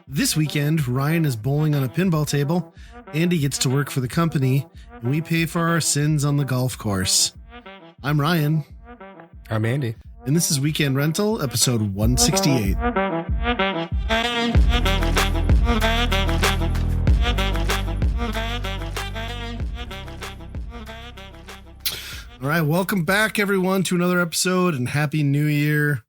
This weekend, Ryan is bowling on a pinball table, Andy gets to work for the company, and we pay for our sins on the golf course. I'm Ryan. I'm Andy. And this is Weekend Rental, episode 168. All right, welcome back, everyone, to another episode, and Happy New Year.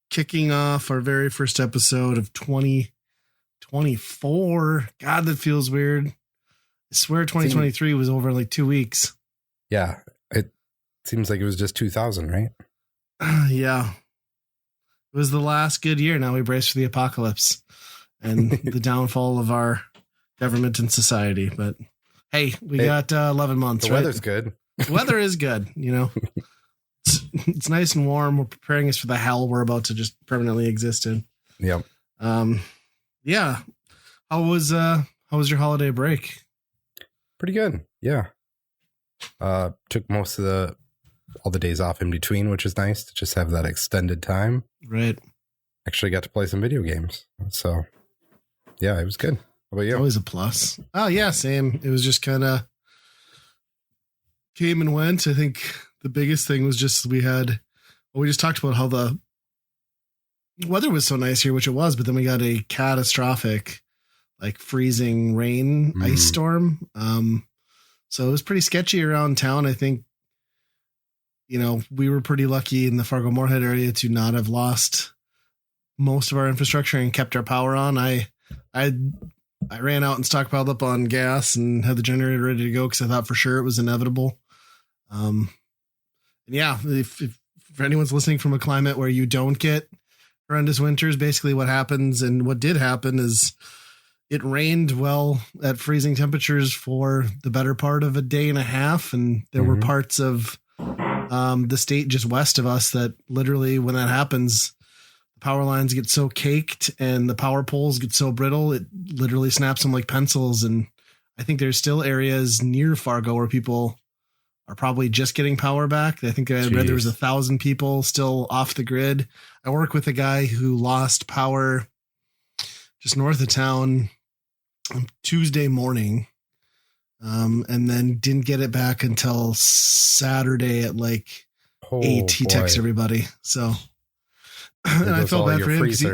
Kicking off our very first episode of 2024. God, that feels weird. I swear 2023 was over in like 2 weeks. Yeah, it seems like it was just 2000, right? Yeah. It was the last good year. Now we brace for the apocalypse and the downfall of our government and society. But hey, we got 11 months, the right? Weather's good. The weather is good, you know. It's nice and warm. We're preparing us for the hell we're about to just permanently exist in. Yep. Yeah. How was your holiday break? Pretty good. Yeah. Took most of all the days off in between, which is nice to just have that extended time. Right. Actually got to play some video games. So yeah, it was good. How about you? Always a plus. Oh yeah, same. It was just kind of came and went. I think the biggest thing was just we just talked about how the weather was so nice here, which it was, but then we got a catastrophic, like freezing rain ice storm. So it was pretty sketchy around town. I think, you know, we were pretty lucky in the Fargo-Moorhead area to not have lost most of our infrastructure and kept our power on. I ran out and stockpiled up on gas and had the generator ready to go because I thought for sure it was inevitable. And yeah, if anyone's listening from a climate where you don't get horrendous winters, basically what happens and what did happen is it rained well at freezing temperatures for the better part of a day and a half. And there were parts of the state just west of us that literally when that happens, the power lines get so caked and the power poles get so brittle, it literally snaps them like pencils. And I think there's still areas near Fargo where people are probably just getting power back. I think I read there was 1,000 people still off the grid. I work with a guy who lost power just north of town on Tuesday morning, and then didn't get it back until Saturday at like 8. He texted everybody. So, and I felt bad for him because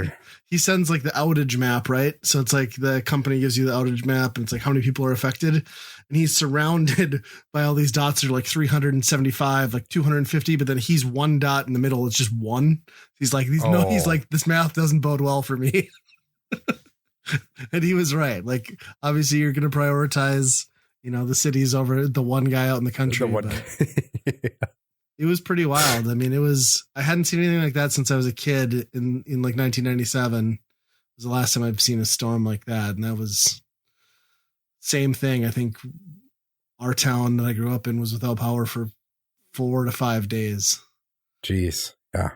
he sends like the outage map, right? So it's like the company gives you the outage map and it's like how many people are affected. And he's surrounded by all these dots that are like 375, like 250, but then he's one dot in the middle. It's just one. He's like, he's like, this math doesn't bode well for me. And he was right. Like, obviously you're going to prioritize, you know, the cities over the one guy out in the country. Yeah. It was pretty wild. I mean, I hadn't seen anything like that since I was a kid in like 1997 was the last time I've seen a storm like that. And that was same thing. I think our town that I grew up in was without power for 4 to 5 days. Jeez. Yeah.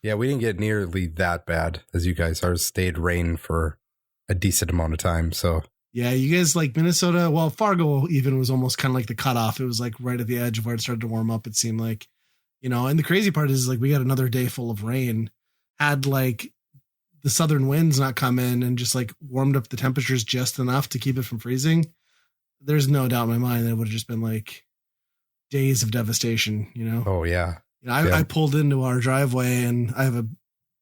Yeah. We didn't get nearly that bad as you guys. Ours stayed rain for a decent amount of time. So yeah, you guys like Minnesota. Well, Fargo even was almost kind of like the cutoff. It was like right at the edge of where it started to warm up. It seemed like, you know, and the crazy part is like we got another day full of rain. Had like the southern winds not come in and just like warmed up the temperatures just enough to keep it from freezing. There's no doubt in my mind that it would have just been like days of devastation, you know? Oh yeah. You know, I pulled into our driveway and I have a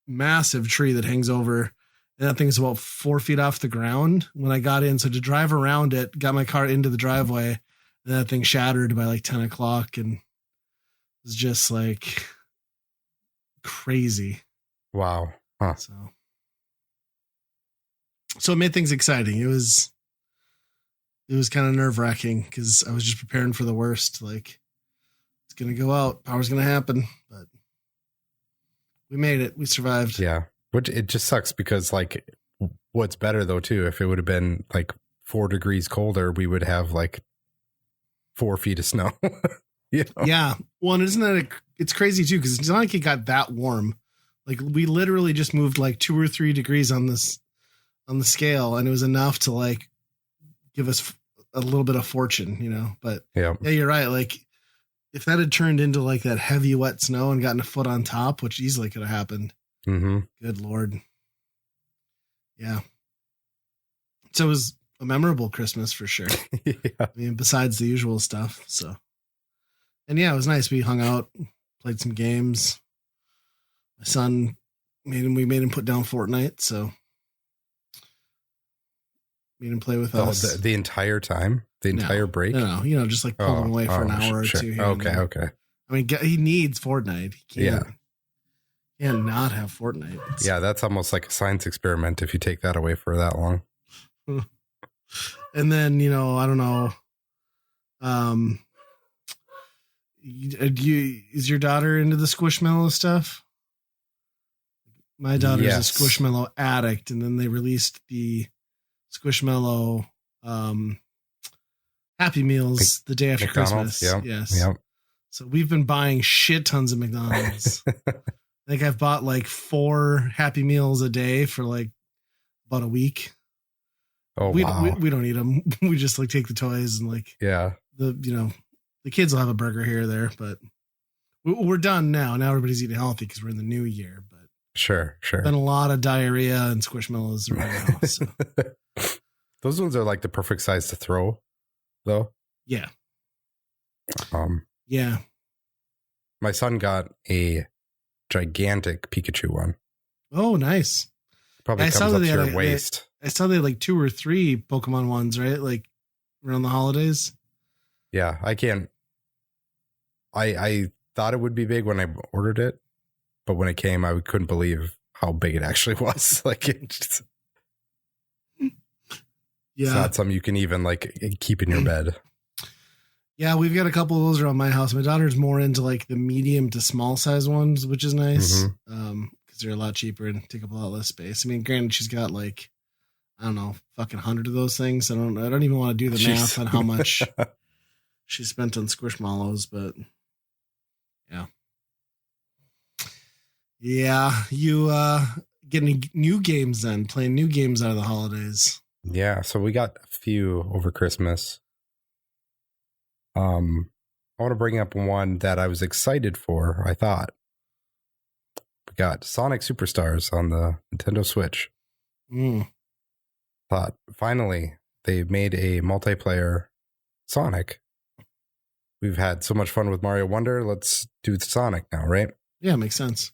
massive tree that hangs over. And that thing's about 4 feet off the ground when I got in. So to drive around it, got my car into the driveway, and that thing shattered by like 10 o'clock. And it was just like crazy. Wow. Huh. So it made things exciting. It was kind of nerve wracking because I was just preparing for the worst. Like it's going to go out. Power's going to happen, but we made it. We survived. Yeah. Which it just sucks because like what's better though too, if it would have been like 4 degrees colder, we would have like 4 feet of snow. You know? Yeah. Well, and isn't that it's crazy too, because it's not like it got that warm. Like we literally just moved like 2 or 3 degrees on the scale, and it was enough to like give us a little bit of fortune, you know. But yeah, you're right. Like if that had turned into like that heavy wet snow and gotten a foot on top, which easily could have happened. Mm-hmm. Good Lord. Yeah. So it was a memorable Christmas for sure. Yeah. I mean, besides the usual stuff. So, and yeah, it was nice. We hung out, played some games. My son we made him put down Fortnite. So made him play with us. The entire time? The entire break? No, just like pull him away for an hour or two. Here Okay. I mean, he needs Fortnite. He can't not have Fortnite. Yeah, that's almost like a science experiment if you take that away for that long. And then, I don't know. Is your daughter into the Squishmallow stuff? My daughter's a Squishmallow addict, and then they released the Squishmallow Happy Meals the day after McDonald's? Christmas. Yep. Yes. Yep. So we've been buying shit tons of McDonald's. I think I've bought like 4 Happy Meals a day for like about a week. Oh, we don't eat them. We just like take the toys and like the kids will have a burger here or there, but we're done now. Now everybody's eating healthy because we're in the new year. But sure. Been a lot of diarrhea and Squishmallows right now. So. Those ones are like the perfect size to throw, though. Yeah. Yeah. My son got a gigantic Pikachu one. Oh, nice. Probably comes up to your waist. I saw they had like 2 or 3 Pokemon ones, right? Like around the holidays. Yeah, I can't. I thought it would be big when I ordered it, but when it came, I couldn't believe how big it actually was. Like it's not something you can even like keep in your bed. Yeah, we've got a couple of those around my house. My daughter's more into like the medium to small size ones, which is nice. Because they're a lot cheaper and take up a lot less space. I mean, granted, she's got like, I don't know, fucking 100 of those things. I don't even want to do the math on how much she spent on Squishmallows, but yeah. Yeah, you getting new games then, playing new games out of the holidays. Yeah, so we got a few over Christmas. I want to bring up one that I was excited for, I thought. We got Sonic Superstars on the Nintendo Switch. Thought, finally, they made a multiplayer Sonic. We've had so much fun with Mario Wonder. Let's do Sonic now, right? Yeah, makes sense.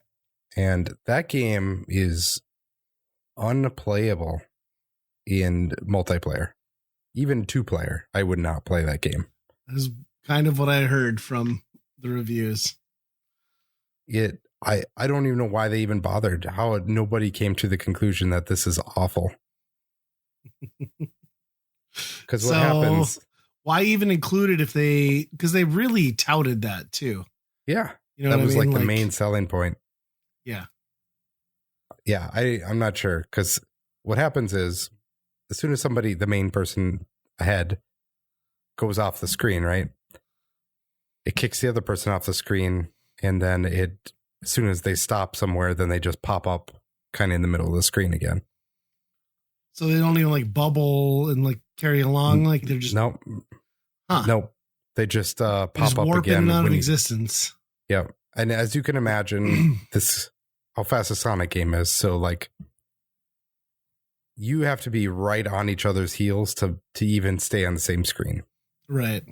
And that game is unplayable in multiplayer. Even 2-player, I would not play that game. That is kind of what I heard from the reviews. I don't even know why they even bothered. How nobody came to the conclusion that this is awful. Because what happens? Why even include it because they really touted that too. Yeah. You know that what was I mean? like the main selling point. Yeah. Yeah. I'm not sure. Because what happens is as soon as the main person ahead goes off the screen, right? It kicks the other person off the screen. And then as soon as they stop somewhere, then they just pop up kind of in the middle of the screen again. So they don't even like bubble and like carry along. Like they're just nope. They just pop just up warp again. In and out of existence. Yeah, and as you can imagine, how fast a Sonic game is. So like, you have to be right on each other's heels to even stay on the same screen. Right.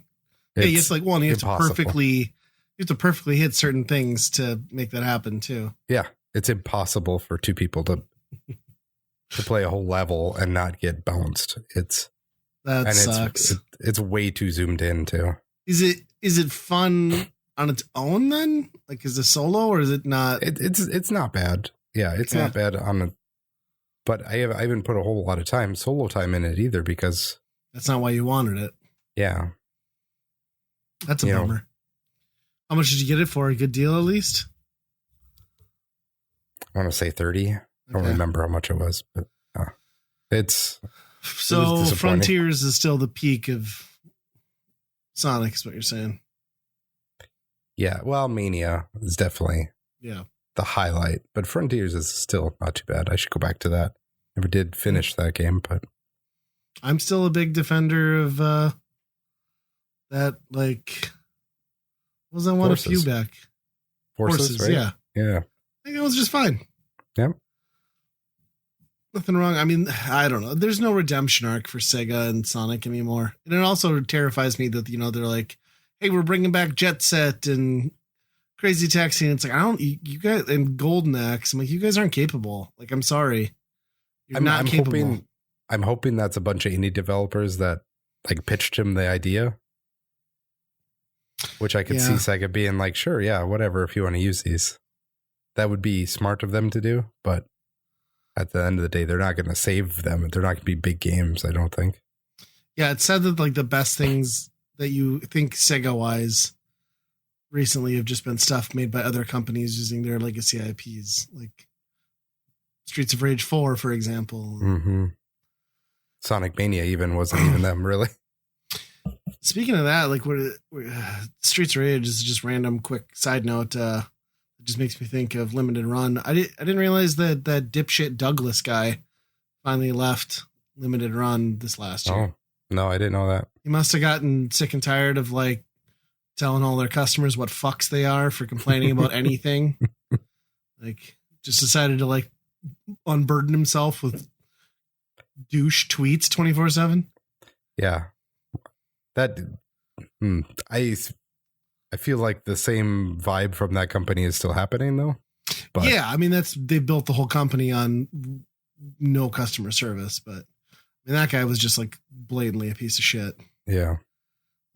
It's like one. You have to perfectly hit certain things to make that happen too. Yeah, it's impossible for 2 people to play a whole level and not get bounced. Sucks. It's way too zoomed in too. Is it fun on its own then? Like, is it solo or is it not? It's not bad. Yeah, it's not bad but I haven't put a whole lot of solo time in it either because that's not why you wanted it. Yeah. That's a bummer. How much did you get it for? A good deal at least? I want to say 30. I don't remember how much it was, but it was Frontiers is still the peak of Sonic, is what you're saying. Yeah, well, Mania is definitely the highlight, but Frontiers is still not too bad. I should go back to that. Never did finish that game, but I'm still a big defender of that. Like, what was that one a few back? Forces, right? Yeah. I think it was just fine. Yep. Nothing wrong. I mean, I don't know. There's no redemption arc for Sega and Sonic anymore. And it also terrifies me that, they're like, hey, we're bringing back Jet Set and Crazy Taxi. And it's like, you guys, and Golden Axe. I'm like, you guys aren't capable. Like, I'm sorry. You're not capable. I'm hoping that's a bunch of indie developers that like pitched him the idea. Which I could see Sega being like, sure, yeah, whatever, if you want to use these. That would be smart of them to do, but at the end of the day, they're not going to save them. They're not going to be big games, I don't think. Yeah, it said that like the best things that you think Sega-wise recently have just been stuff made by other companies using their legacy IPs, like Streets of Rage 4, for example. Mm-hmm. Sonic Mania even wasn't even them, really. Speaking of that, like Streets of Rage is just random quick side note. It just makes me think of Limited Run. I didn't realize that dipshit Douglas guy finally left Limited Run this last year. Oh, no, I didn't know that. He must have gotten sick and tired of like telling all their customers what fucks they are for complaining about anything. Like just decided to like unburden himself with douche tweets 24/7. Yeah. I feel like the same vibe from that company is still happening though. But yeah, I mean they built the whole company on no customer service, but I mean that guy was just like blatantly a piece of shit. Yeah.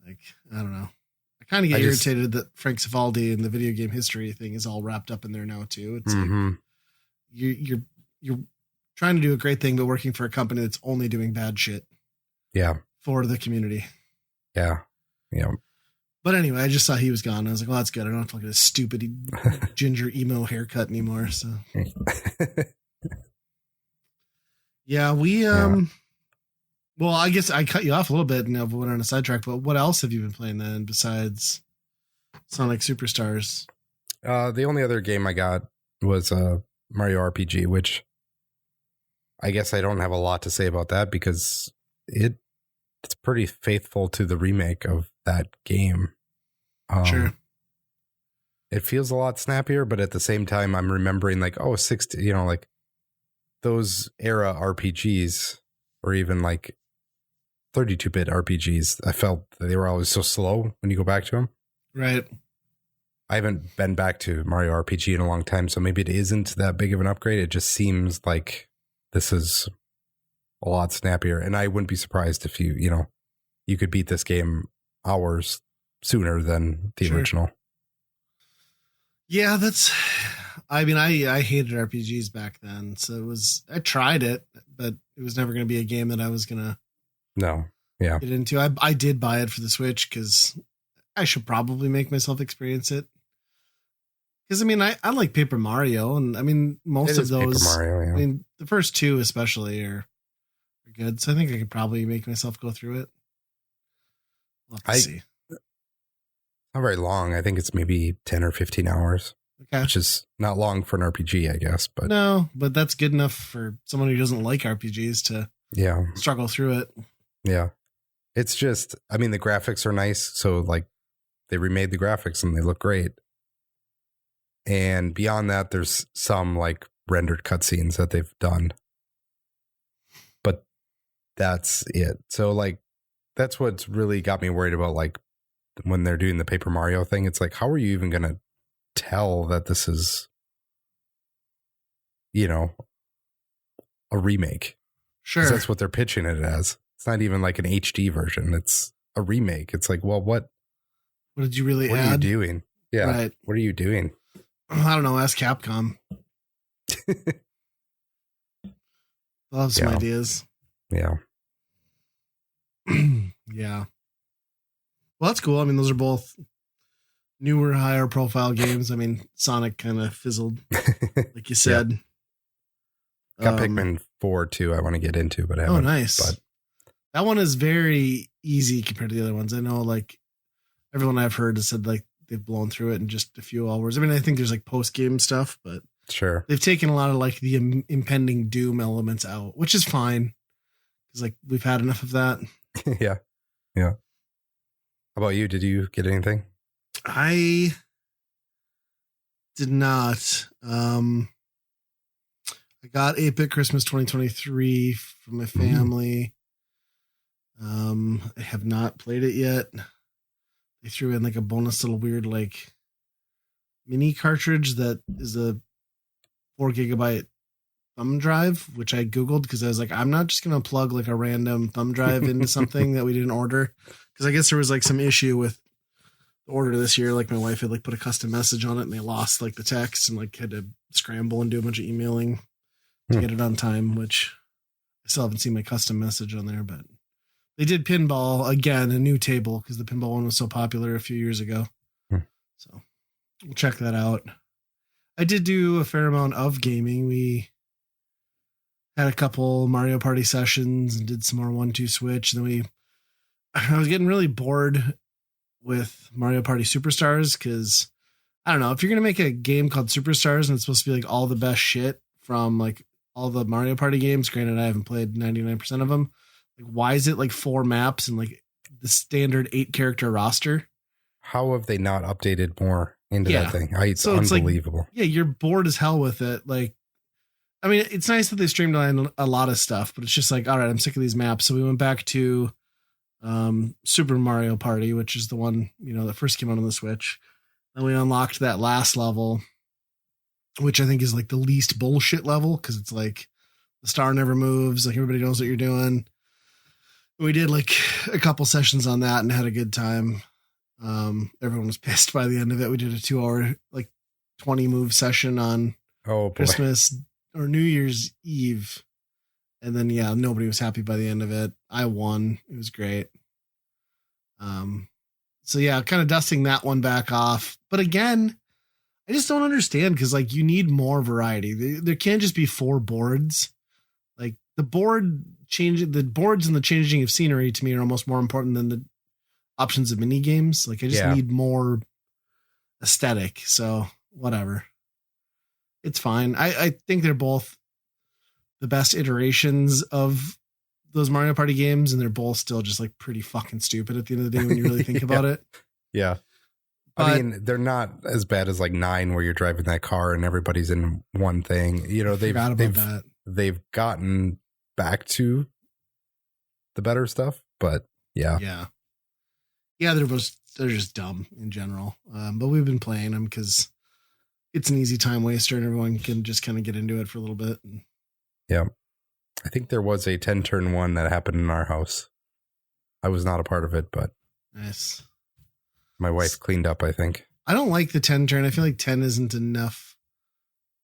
Like, I don't know. I kind of get irritated that Frank Cifaldi and the video game history thing is all wrapped up in there now too. It's like you're trying to do a great thing, but working for a company that's only doing bad shit. Yeah. For the community. Yeah. Yeah. But anyway, I just saw he was gone. I was like, well, that's good. I don't have to look at his stupid ginger emo haircut anymore. So yeah, well, I guess I cut you off a little bit and went on a sidetrack, but what else have you been playing then besides Sonic Superstars? The only other game I got was Mario RPG, which I guess I don't have a lot to say about that because it's pretty faithful to the remake of that game. Sure. It feels a lot snappier, but at the same time, I'm remembering like, like those era RPGs or even like 32-bit RPGs. I felt that they were always so slow when you go back to them. Right. I haven't been back to Mario RPG in a long time, so maybe it isn't that big of an upgrade. It just seems like this is a lot snappier, and I wouldn't be surprised if you could beat this game hours sooner than the original. Yeah, I hated RPGs back then, so I tried it, but it was never going to be a game that I was going to get into. I did buy it for the Switch because I should probably make myself experience it. Because I mean, I like Paper Mario, and I mean most of those. Paper Mario, yeah. I mean, the first two especially are good, so I think I could probably make myself go through it. We'll have to see. Not very long. I think it's maybe 10 or 15 hours, which is not long for an RPG, I guess. But no, but that's good enough for someone who doesn't like RPGs to struggle through it. Yeah, it's just, I mean, the graphics are nice, so like they remade the graphics and they look great. And beyond that, there's some like rendered cutscenes that they've done. But that's it. So like, that's what's really got me worried about, like when they're doing the Paper Mario thing. It's like, how are you even going to tell that this is, a remake? Sure. That's what they're pitching it as. It's not even like an HD version. It's a remake. It's like, well, what did you really add? What are you doing? Yeah. Right. What are you doing? I don't know. Ask Capcom. I'll have some ideas. Yeah. Yeah. Well, that's cool. I mean, those are both newer, higher profile games. I mean, Sonic kind of fizzled, like you said. Got Pikmin 4 too. I want to get into, but I haven't. Oh, nice. But that one is very easy compared to the other ones. I know, like everyone I've heard has said like they've blown through it in just a few hours. I mean, I think there's like post game stuff, but sure, they've taken a lot of like the impending doom elements out, which is fine because like we've had enough of that. Yeah. How about you? Did you get anything? I did not. I got 8-Bit Christmas 2023 from my family. I have not played it yet. They threw in like a bonus little weird like mini cartridge that is a 4 GB thumb drive, which I Googled because I was like, I'm not just going to plug like a random thumb drive into something that we didn't order. Because I guess there was like some issue with the order this year. Like my wife had like put a custom message on it and they lost like the text and like had to scramble and do a bunch of emailing to get it on time, which I still haven't seen my custom message on there, but they did pinball again, a new table because the pinball one was so popular a few years ago. So we'll check that out. I did do a fair amount of gaming. We had a couple Mario Party sessions and did some more 1-2 Switch. Then I was getting really bored with Mario Party Superstars because I don't know, if you're going to make a game called Superstars and it's supposed to be like all the best shit from like all the Mario Party games, granted I haven't played 99% of them, like why is it like 4 maps and like the standard 8-character roster? How have they not updated more into that thing? It's so unbelievable. It's like, you're bored as hell with it. Like, I mean, it's nice that they streamlined a lot of stuff, but it's just like, all right, I'm sick of these maps. So we went back to Super Mario Party, which is the one, that first came out on the Switch. And we unlocked that last level, which I think is like the least bullshit level because it's like the star never moves. Like everybody knows what you're doing. We did like a couple sessions on that and had a good time. Everyone was pissed by the end of it. We did a 2-hour, like 20 move session on Christmas or New Year's Eve. And then, nobody was happy by the end of it. I won. It was great. So kind of dusting that one back off. But again, I just don't understand because like you need more variety. There can't just be 4 boards. Like the boards and the changing of scenery to me are almost more important than the options of mini games. Like I just need more aesthetic. So whatever. It's fine. I think they're both the best iterations of those Mario Party games, and they're both still just like pretty fucking stupid at the end of the day when you really think about it. Yeah. I mean, they're not as bad as like 9 where you're driving that car and everybody's in one thing. They've gotten back to the better stuff, but yeah, they're just dumb in general. But we've been playing them because it's an easy time waster and everyone can just kind of get into it for a little bit. Yeah. I think there was a 10-turn one that happened in our house. I was not a part of it, but nice. My wife cleaned up, I think. I don't like the 10-turn. I feel like 10 isn't enough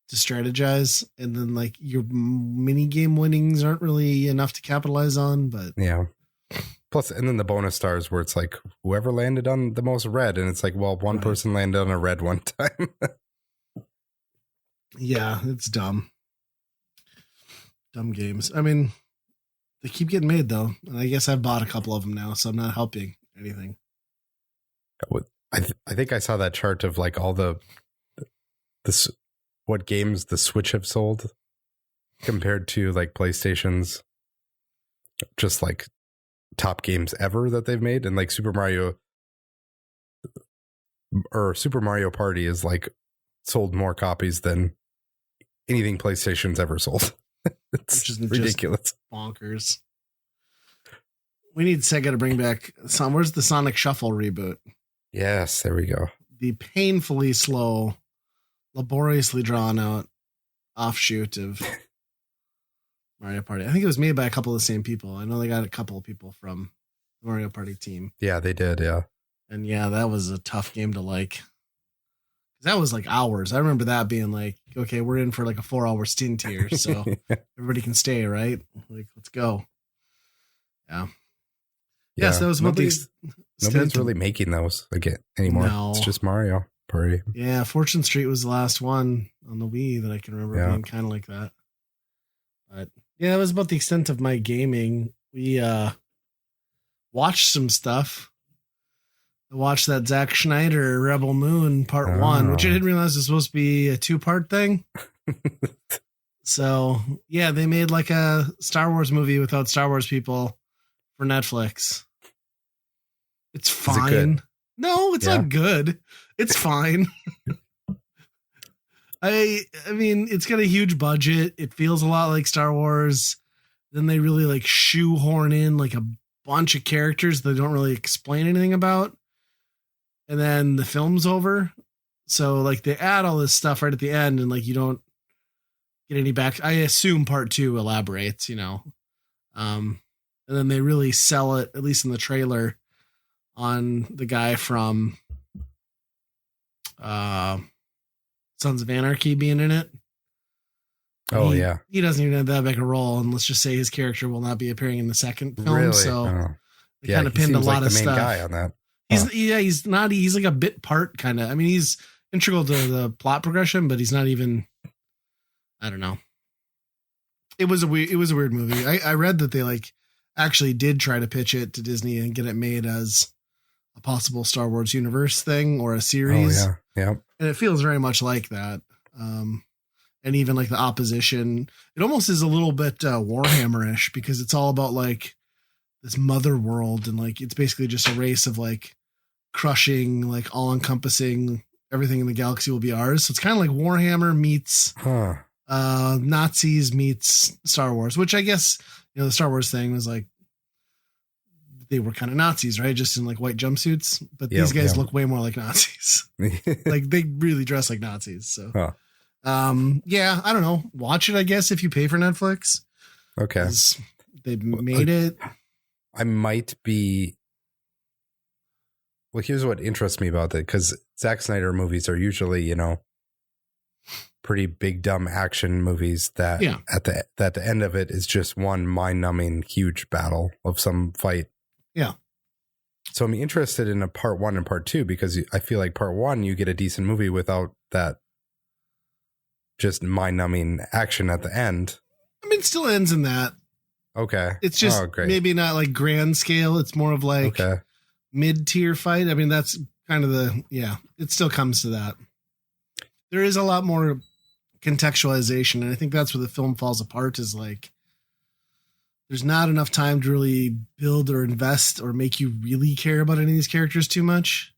to strategize. And then like your mini game winnings aren't really enough to capitalize on, but yeah. Plus, and then the bonus stars where it's like whoever landed on the most red. And it's like, well, one person landed on a red one time. Yeah, it's dumb. Dumb games. I mean, they keep getting made though. And I guess I've bought a couple of them now, so I'm not helping anything. I think I saw that chart of like all what games the Switch have sold compared to like PlayStation's just like top games ever that they've made. And like Super Mario Party is like sold more copies than anything PlayStation's ever sold. It's just ridiculous. Bonkers. We need Sega to bring back where's the Sonic Shuffle reboot? Yes, there we go. The painfully slow, laboriously drawn out offshoot of Mario Party. I think it was made by a couple of the same people. I know they got a couple of people from the Mario Party team. Yeah, they did. Yeah. And that was a tough game to like. That was like hours. I remember that being like, okay, we're in for like a 4-hour stint here. So everybody can stay, right? Like, let's go. Yeah. Yes, that was nobody's really making those again anymore. No. It's just Mario Party. Yeah, Fortune Street was the last one on the Wii that I can remember being kind of like that. But yeah, that was about the extent of my gaming. We watched some stuff. I watched that Zack Snyder Rebel Moon Part 1, which I didn't realize was supposed to be a 2-part thing. So yeah, they made like a Star Wars movie without Star Wars people for Netflix. It's fine. No, it's not good. It's fine. I mean, it's got a huge budget. It feels a lot like Star Wars. Then they really like shoehorn in like a bunch of characters they don't really explain anything about. And then the film's over. So like they add all this stuff right at the end and like you don't get any back. I assume part 2 elaborates, you know. And then they really sell it, at least in the trailer, on the guy from Sons of Anarchy being in it. Oh, yeah. He doesn't even have that big a role, and let's just say his character will not be appearing in the second film. Really? So they kind of pinned a lot of stuff. Guy on that. He's not. He's like a bit part kind of. I mean, he's integral to the plot progression, but he's not even. I don't know. It was a weird movie. I read that they like actually did try to pitch it to Disney and get it made as a possible Star Wars universe thing or a series. Oh yeah. And it feels very much like that. And even like the opposition, it almost is a little bit Warhammer-ish because it's all about like this mother world and like it's basically just a race of like crushing, like all-encompassing everything in the galaxy will be ours. So it's kind of like Warhammer meets Nazis meets Star Wars, which I guess, you know, the Star Wars thing was like they were kind of Nazis, right? Just in like white jumpsuits, but these guys look way more like Nazis. Like they really dress like Nazis. So. Yeah, I don't know. Watch it, I guess, if you pay for Netflix. Okay. They made it. I might be. Well, here's what interests me about it, because Zack Snyder movies are usually, you know, pretty big, dumb action movies that at the end of it is just one mind-numbing, huge battle of some fight. Yeah. So I'm interested in a part 1 and part 2 because I feel like part 1, you get a decent movie without that just mind-numbing action at the end. I mean, it still ends in that. Okay. It's just maybe not like grand scale. It's more of like mid-tier fight. I mean, that's kind of it still comes to that. There is a lot more contextualization, and I think that's where the film falls apart is like there's not enough time to really build or invest or make you really care about any of these characters too much.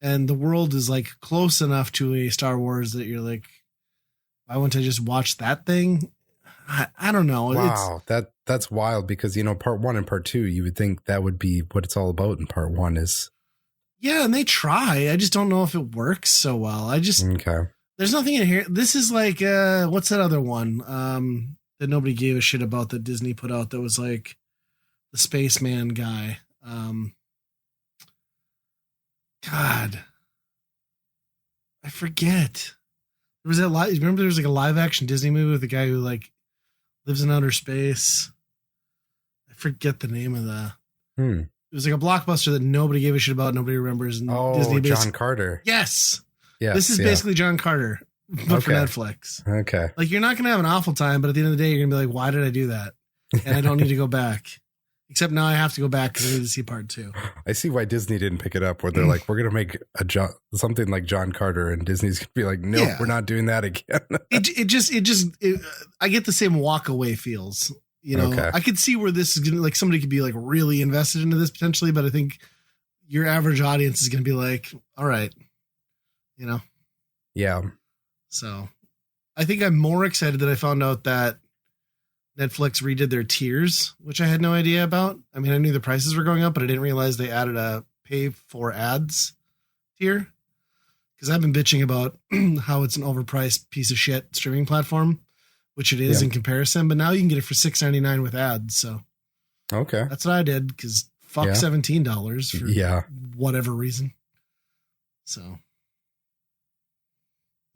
And the world is like close enough to a Star Wars that you're like, why wouldn't I just watch that thing? I don't know. Wow, that's wild because, you know, part 1 and part 2, you would think that would be what it's all about in part 1 is. Yeah, and they try. I just don't know if it works so well. There's nothing in here. This is like, what's that other one that nobody gave a shit about that Disney put out that was like the spaceman guy? God, I forget. There was that remember there was like a live action Disney movie with a guy who like lives in outer space. I forget the name of that. It was like a blockbuster that nobody gave a shit about. Nobody remembers. And Disney John Carter. Yes. This is basically John Carter, but for Netflix. Okay. Like you're not going to have an awful time, but at the end of the day, you're going to be like, why did I do that? And I don't need to go back. Except now I have to go back because I need to see part 2. I see why Disney didn't pick it up where they're like, we're going to make something like John Carter, and Disney's going to be like, no, we're not doing that again. I get the same walk away feels, you know, I could see where this is going to like, somebody could be like really invested into this potentially, but I think your average audience is going to be like, all right, you know? Yeah. So I think I'm more excited that I found out that Netflix redid their tiers, which I had no idea about. I mean, I knew the prices were going up, but I didn't realize they added a pay for ads tier. Because I've been bitching about how it's an overpriced piece of shit streaming platform, which it is in comparison. But now you can get it for $6.99 with ads. So that's what I did because fuck $17 for whatever reason. So.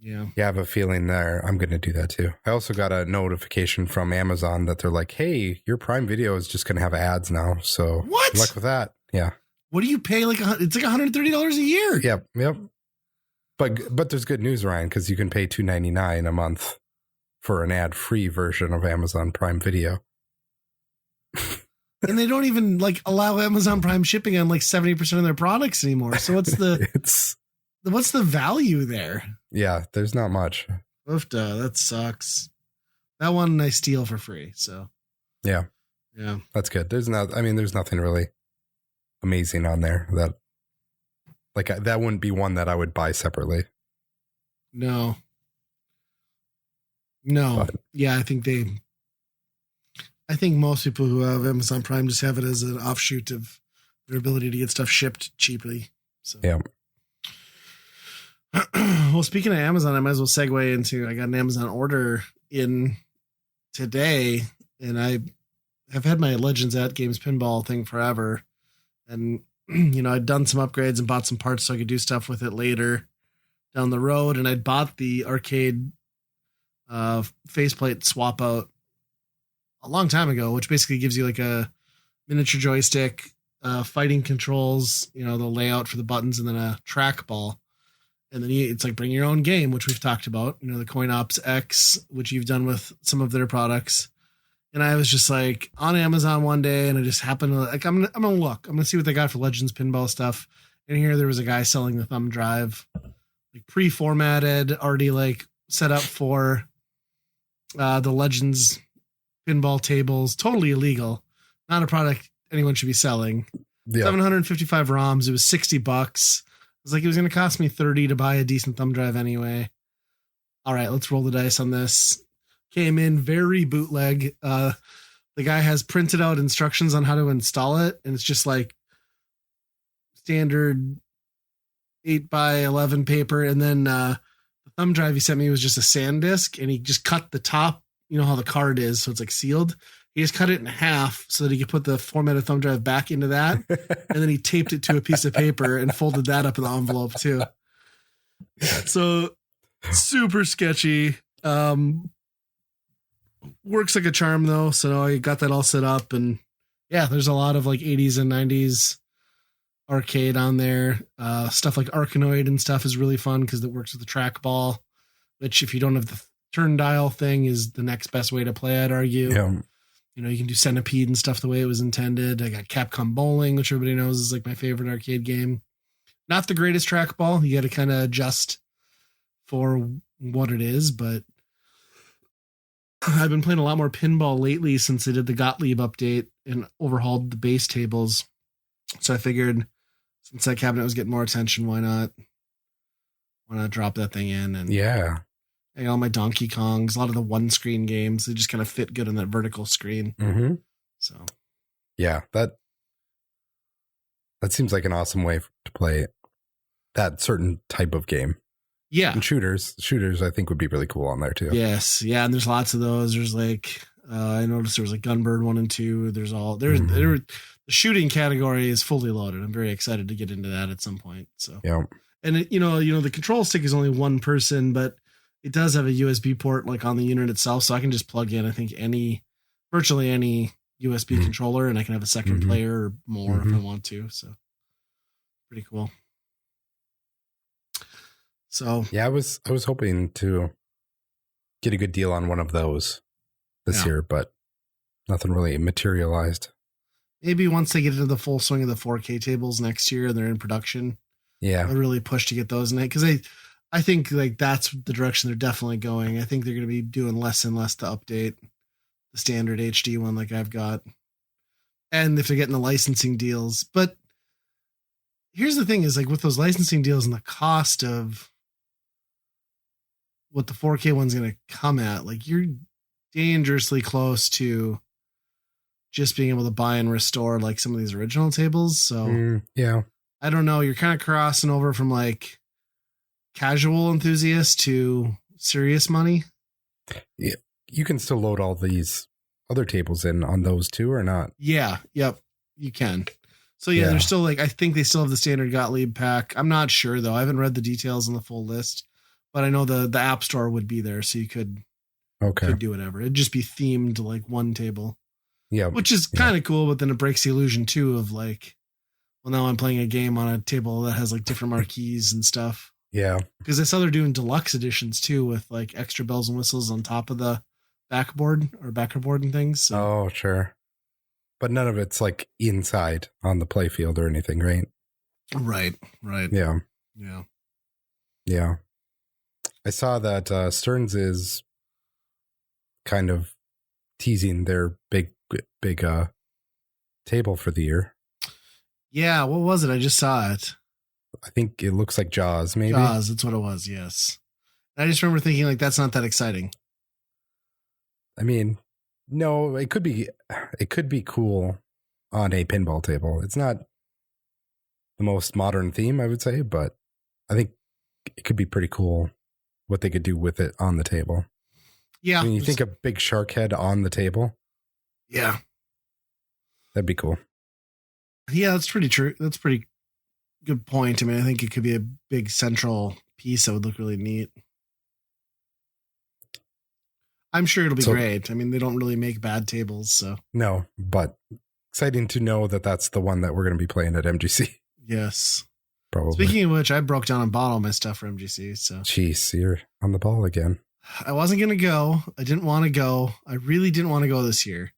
Yeah. I have a feeling there. I'm going to do that too. I also got a notification from Amazon that they're like, hey, your Prime Video is just going to have ads now. So what? Good luck with that. Yeah. What do you pay? Like it's like $130 a year. Yep. But there's good news, Ryan, because you can pay $2.99 a month for an ad-free version of Amazon Prime Video. And they don't even like allow Amazon Prime shipping on like 70% of their products anymore. So what's the value there? Yeah, there's not much. Oofda, that sucks. That one I steal for free. So yeah, that's good. There's nothing really amazing on there that wouldn't be one that I would buy separately. No. No. But Yeah, I think most people who have Amazon Prime just have it as an offshoot of their ability to get stuff shipped cheaply. So yeah. Well, speaking of Amazon, I might as well segue into I got an Amazon order in today, and I have had my Legends at Games pinball thing forever. And I'd done some upgrades and bought some parts so I could do stuff with it later down the road. And I'd bought the arcade faceplate swap out a long time ago, which basically gives you like a miniature joystick, fighting controls, the layout for the buttons, and then a trackball. And then it's like bring your own game, which we've talked about, the Coin Ops X, which you've done with some of their products. And I was just like on Amazon one day, and I just happened to like, I'm gonna look, I'm gonna see what they got for Legends pinball stuff. And here there was a guy selling the thumb drive, like pre-formatted, already like set up for the Legends pinball tables, totally illegal, not a product anyone should be selling. Yeah. 755 ROMs. It was $60. It was like, it was going to cost me $30 to buy a decent thumb drive anyway. All right, let's roll the dice on this. Came in very bootleg. The guy has printed out instructions on how to install it, and it's just like standard 8x11 paper. And then the thumb drive he sent me was just a SanDisk, and he just cut the top, how the card is, so it's like sealed. He just cut it in half so that he could put the formatted thumb drive back into that. And then he taped it to a piece of paper and folded that up in the envelope too. So super sketchy. Works like a charm though. So I got that all set up, and yeah, there's a lot of like 80s and 90s arcade on there. Stuff like Arkanoid and stuff is really fun because it works with the trackball, which if you don't have the turn dial thing is the next best way to play, I'd argue. Yeah. You can do Centipede and stuff the way it was intended. I got Capcom Bowling, which everybody knows is like my favorite arcade game. Not the greatest trackball. You got to kind of adjust for what it is, but I've been playing a lot more pinball lately since they did the Gottlieb update and overhauled the base tables. So I figured since that cabinet was getting more attention, why not drop that thing in? And yeah. I got all my Donkey Kongs, a lot of the one screen games. They just kind of fit good on that vertical screen. Mm-hmm. So, yeah, that seems like an awesome way to play that certain type of game. Yeah. And shooters, I think would be really cool on there too. Yes. Yeah. And there's lots of those. There's like, I noticed there was like Gunbird 1 and 2. The shooting category is fully loaded. I'm very excited to get into that at some point. So, yeah. And the control stick is only one person, but it does have a USB port like on the unit itself. So I can just plug in, I think virtually any USB controller, and I can have a second player or more if I want to. So pretty cool. So yeah, I was hoping to get a good deal on one of those this year, but nothing really materialized. Maybe once they get into the full swing of the 4K tables next year and they're in production. Yeah. I'll really push to get those in it because I think like that's the direction they're definitely going. I think they're going to be doing less and less to update the standard HD one like I've got. And if they're getting the licensing deals. But here's the thing is like with those licensing deals and the cost of what the 4K one's going to come at, like you're dangerously close to just being able to buy and restore like some of these original tables. So yeah, I don't know. You're kind of crossing over from like casual enthusiast to serious money. Yeah, you can still load all these other tables in on those too, or not? Yeah, yep, you can. So yeah, they're still like I think they still have the standard Gottlieb pack. I'm not sure though. I haven't read the details on the full list, but I know the App Store would be there, so you could do whatever. It'd just be themed to like one table. Yeah, which is kind of cool, but then it breaks the illusion too of like, well, now I'm playing a game on a table that has like different marquees and stuff. Yeah. Because I saw they're doing deluxe editions too with like extra bells and whistles on top of the backboard and things. So. Oh, sure. But none of it's like inside on the playfield or anything, right? Right. Yeah. Yeah. Yeah. I saw that Stearns is kind of teasing their big table for the year. Yeah. What was it? I just saw it. I think it looks like Jaws, maybe. Jaws, that's what it was, yes. And I just remember thinking, like, that's not that exciting. I mean, no, it could be cool on a pinball table. It's not the most modern theme, I would say, but I think it could be pretty cool what they could do with it on the table. Yeah. I mean, you think a big shark head on the table? Yeah. That'd be cool. Yeah, that's pretty true. That's a pretty good point. I mean, I think it could be a big central piece that would look really neat. I'm sure it'll be great. I mean, they don't really make bad tables, so. No, but exciting to know that that's the one that we're going to be playing at MGC. Yes. Probably. Speaking of which, I broke down and bought all my stuff for MGC, so. Jeez, you're on the ball again. I wasn't going to go. I didn't want to go. I really didn't want to go this year.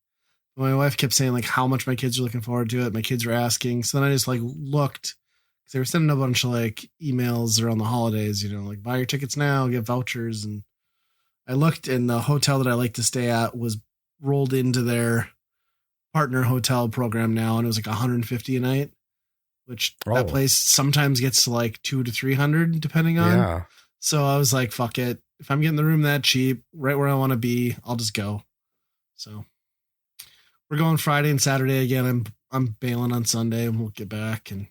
My wife kept saying like how much my kids are looking forward to it. My kids were asking. So then I just like looked because they were sending a bunch of like emails around the holidays, you know, like buy your tickets now, get vouchers. And I looked, and the hotel that I like to stay at was rolled into their partner hotel program now. And it was like $150 a night, which that place sometimes gets to like $200 to $300 depending on. Yeah. So I was like, fuck it. If I'm getting the room that cheap, right where I want to be, I'll just go. So we're going Friday and Saturday again. I'm bailing on Sunday, and we'll get back and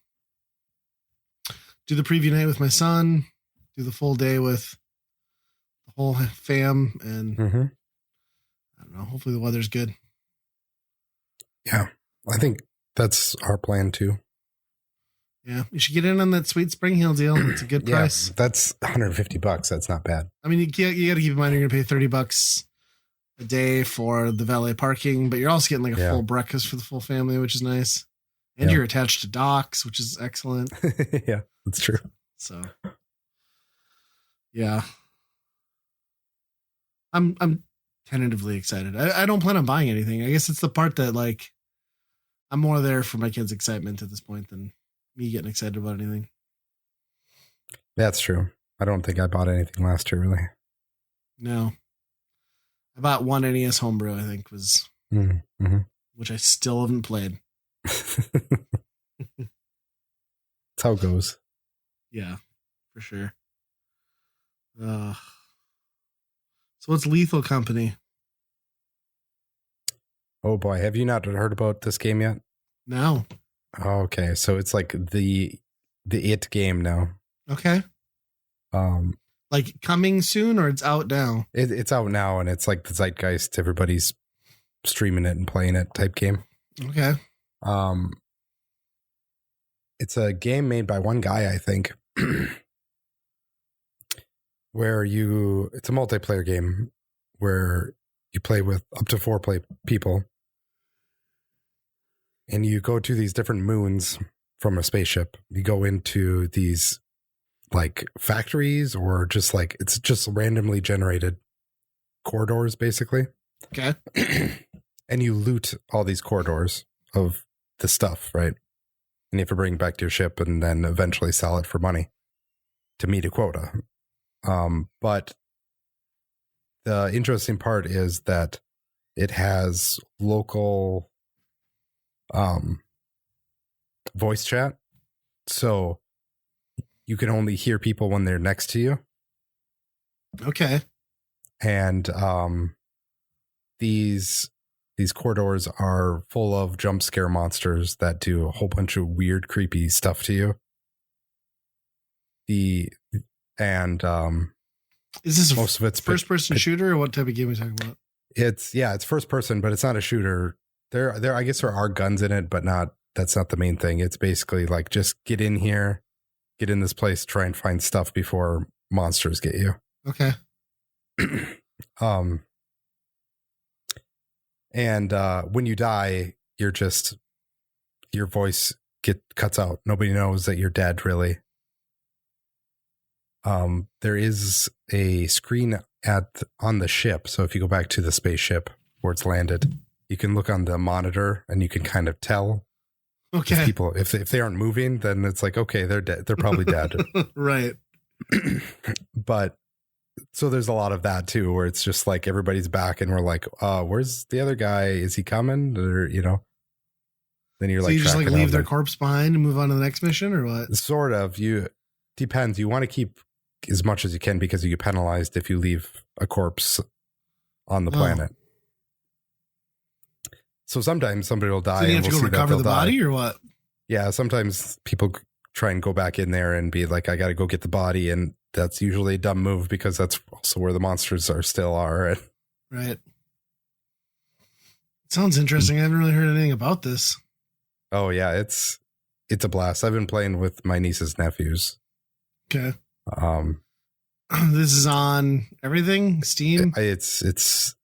do the preview night with my son, do the full day with the whole fam, and I don't know, hopefully the weather's good. Yeah, I think that's our plan too. Yeah, you should get in on that sweet Spring Hill deal. It's a good price. That's $150. That's not bad. I mean, you got to keep in mind you're going to pay $30 a day for the valet parking, but you're also getting like a full breakfast for the full family, which is nice. And you're attached to docks, which is excellent. Yeah, that's true. So, yeah, I'm tentatively excited. I don't plan on buying anything. I guess it's the part that like I'm more there for my kids' excitement at this point than me getting excited about anything. That's true. I don't think I bought anything last year, really. No. I bought one NES homebrew, I think, was which I still haven't played. That's how it goes. Yeah, for sure. So what's Lethal Company? Oh boy, have you not heard about this game yet? No. Okay, so it's like the It game now. Okay. Like coming soon, or it's out now? It's out now, and it's like the zeitgeist. Everybody's streaming it and playing it type game. Okay. It's a game made by one guy, I think, where it's a multiplayer game where you play with up to 4 people. And you go to these different moons from a spaceship. You go into these like factories, or just like, it's just randomly generated corridors, basically. Okay. And you loot all these corridors of the stuff, right? And you have to bring it back to your ship and then eventually sell it for money to meet a quota. But the interesting part is that it has local voice chat, so you can only hear people when they're next to you. Okay. And these corridors are full of jump scare monsters that do a whole bunch of weird, creepy stuff to you. Is this most of it's first person shooter, or what type of game are we talking about? It's first person, but it's not a shooter. There I guess there are guns in it, but that's not the main thing. It's basically like, just get in here, get in this place, try and find stuff before monsters get you. Okay. And when you die, your voice cuts out. Nobody knows that you're dead, really. There is a screen on the ship. So if you go back to the spaceship where it's landed, you can look on the monitor and you can kind of tell. Okay. If people, if they aren't moving, then it's like, okay, they're dead. They're probably dead. Right. But so there's a lot of that too, where it's just like everybody's back and we're like, where's the other guy? Is he coming? Or, then you're like, you just like leave their corpse behind and move on to the next mission, or what? Sort of. Depends. You want to keep as much as you can because you get penalized if you leave a corpse on the planet. So sometimes somebody will die. So you have and to we'll go see that recover they'll the body die. or what? Yeah, sometimes people try and go back in there and be like, I got to go get the body. And that's usually a dumb move because that's also where the monsters still are. Right. Sounds interesting. I haven't really heard anything about this. Oh, yeah, it's a blast. I've been playing with my niece's nephews. Okay. This is on everything? Steam? It's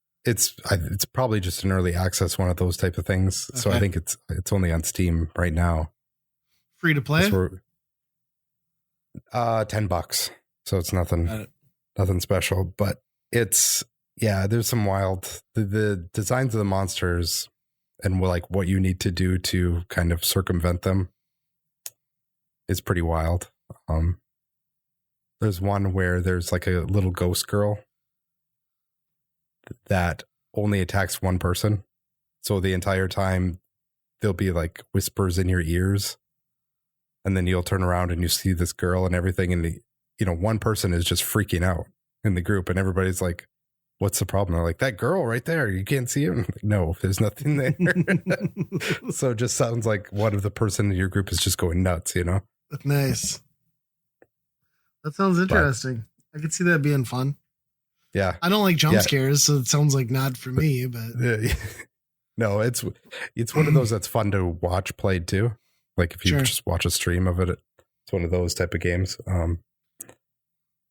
probably just an early access, one of those type of things. Okay. So I think it's only on Steam right now. Free to play? $10. So it's nothing special, but there's some wild, the designs of the monsters and like what you need to do to kind of circumvent them is pretty wild. There's one where there's like a little ghost girl that only attacks one person. So the entire time there'll be like whispers in your ears, and then you'll turn around and you see this girl and everything. And one person is just freaking out in the group and everybody's like, what's the problem? They're like, that girl right there, you can't see it. I'm like, no, there's nothing there. So it just sounds like one of the person in your group is just going nuts, Nice. That sounds interesting. I could see that being fun. Yeah. I don't like jump scares, so it sounds like not for me, but no, it's one of those that's fun to watch played too. Like if you just watch a stream of it, it's one of those type of games.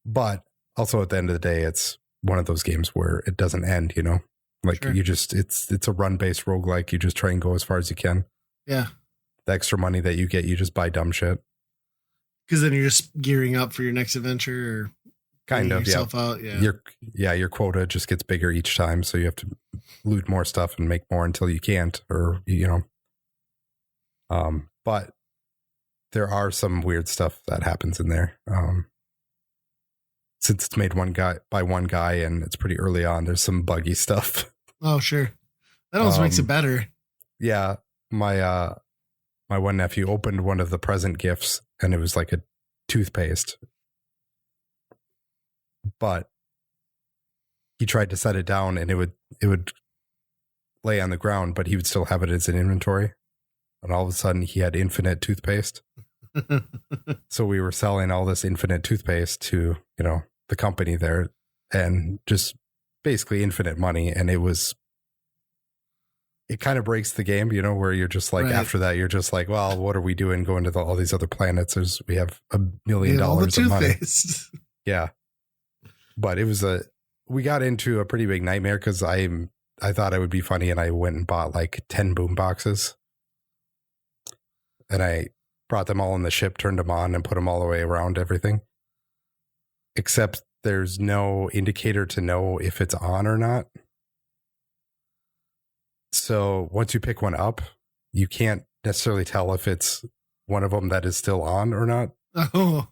But also at the end of the day, it's one of those games where it doesn't end, like you just, it's a run-based roguelike. You just try and go as far as you can. Yeah. The extra money that you get, you just buy dumb shit. Because then you're just gearing up for your next adventure or kind of yourself out. Yeah. Your quota just gets bigger each time. So you have to loot more stuff and make more until you can't, or, but there are some weird stuff that happens in there. Since it's made by one guy and it's pretty early on, there's some buggy stuff. Oh, sure. That almost makes it better. Yeah. My one nephew opened one of the present gifts and it was like a toothpaste, but he tried to set it down and it would lay on the ground, but he would still have it as an inventory. And all of a sudden he had infinite toothpaste. So we were selling all this infinite toothpaste to, the company there, and just basically infinite money. And it kind of breaks the game, where you're just like, after that, you're just like, well, what are we doing going to all these other planets? We have $1 million of money. Yeah. But we got into a pretty big nightmare because I thought it would be funny. And I went and bought like 10 boom boxes. And I brought them all on the ship, turned them on and put them all the way around everything. Except there's no indicator to know if it's on or not. So once you pick one up, you can't necessarily tell if it's one of them that is still on or not. Oh,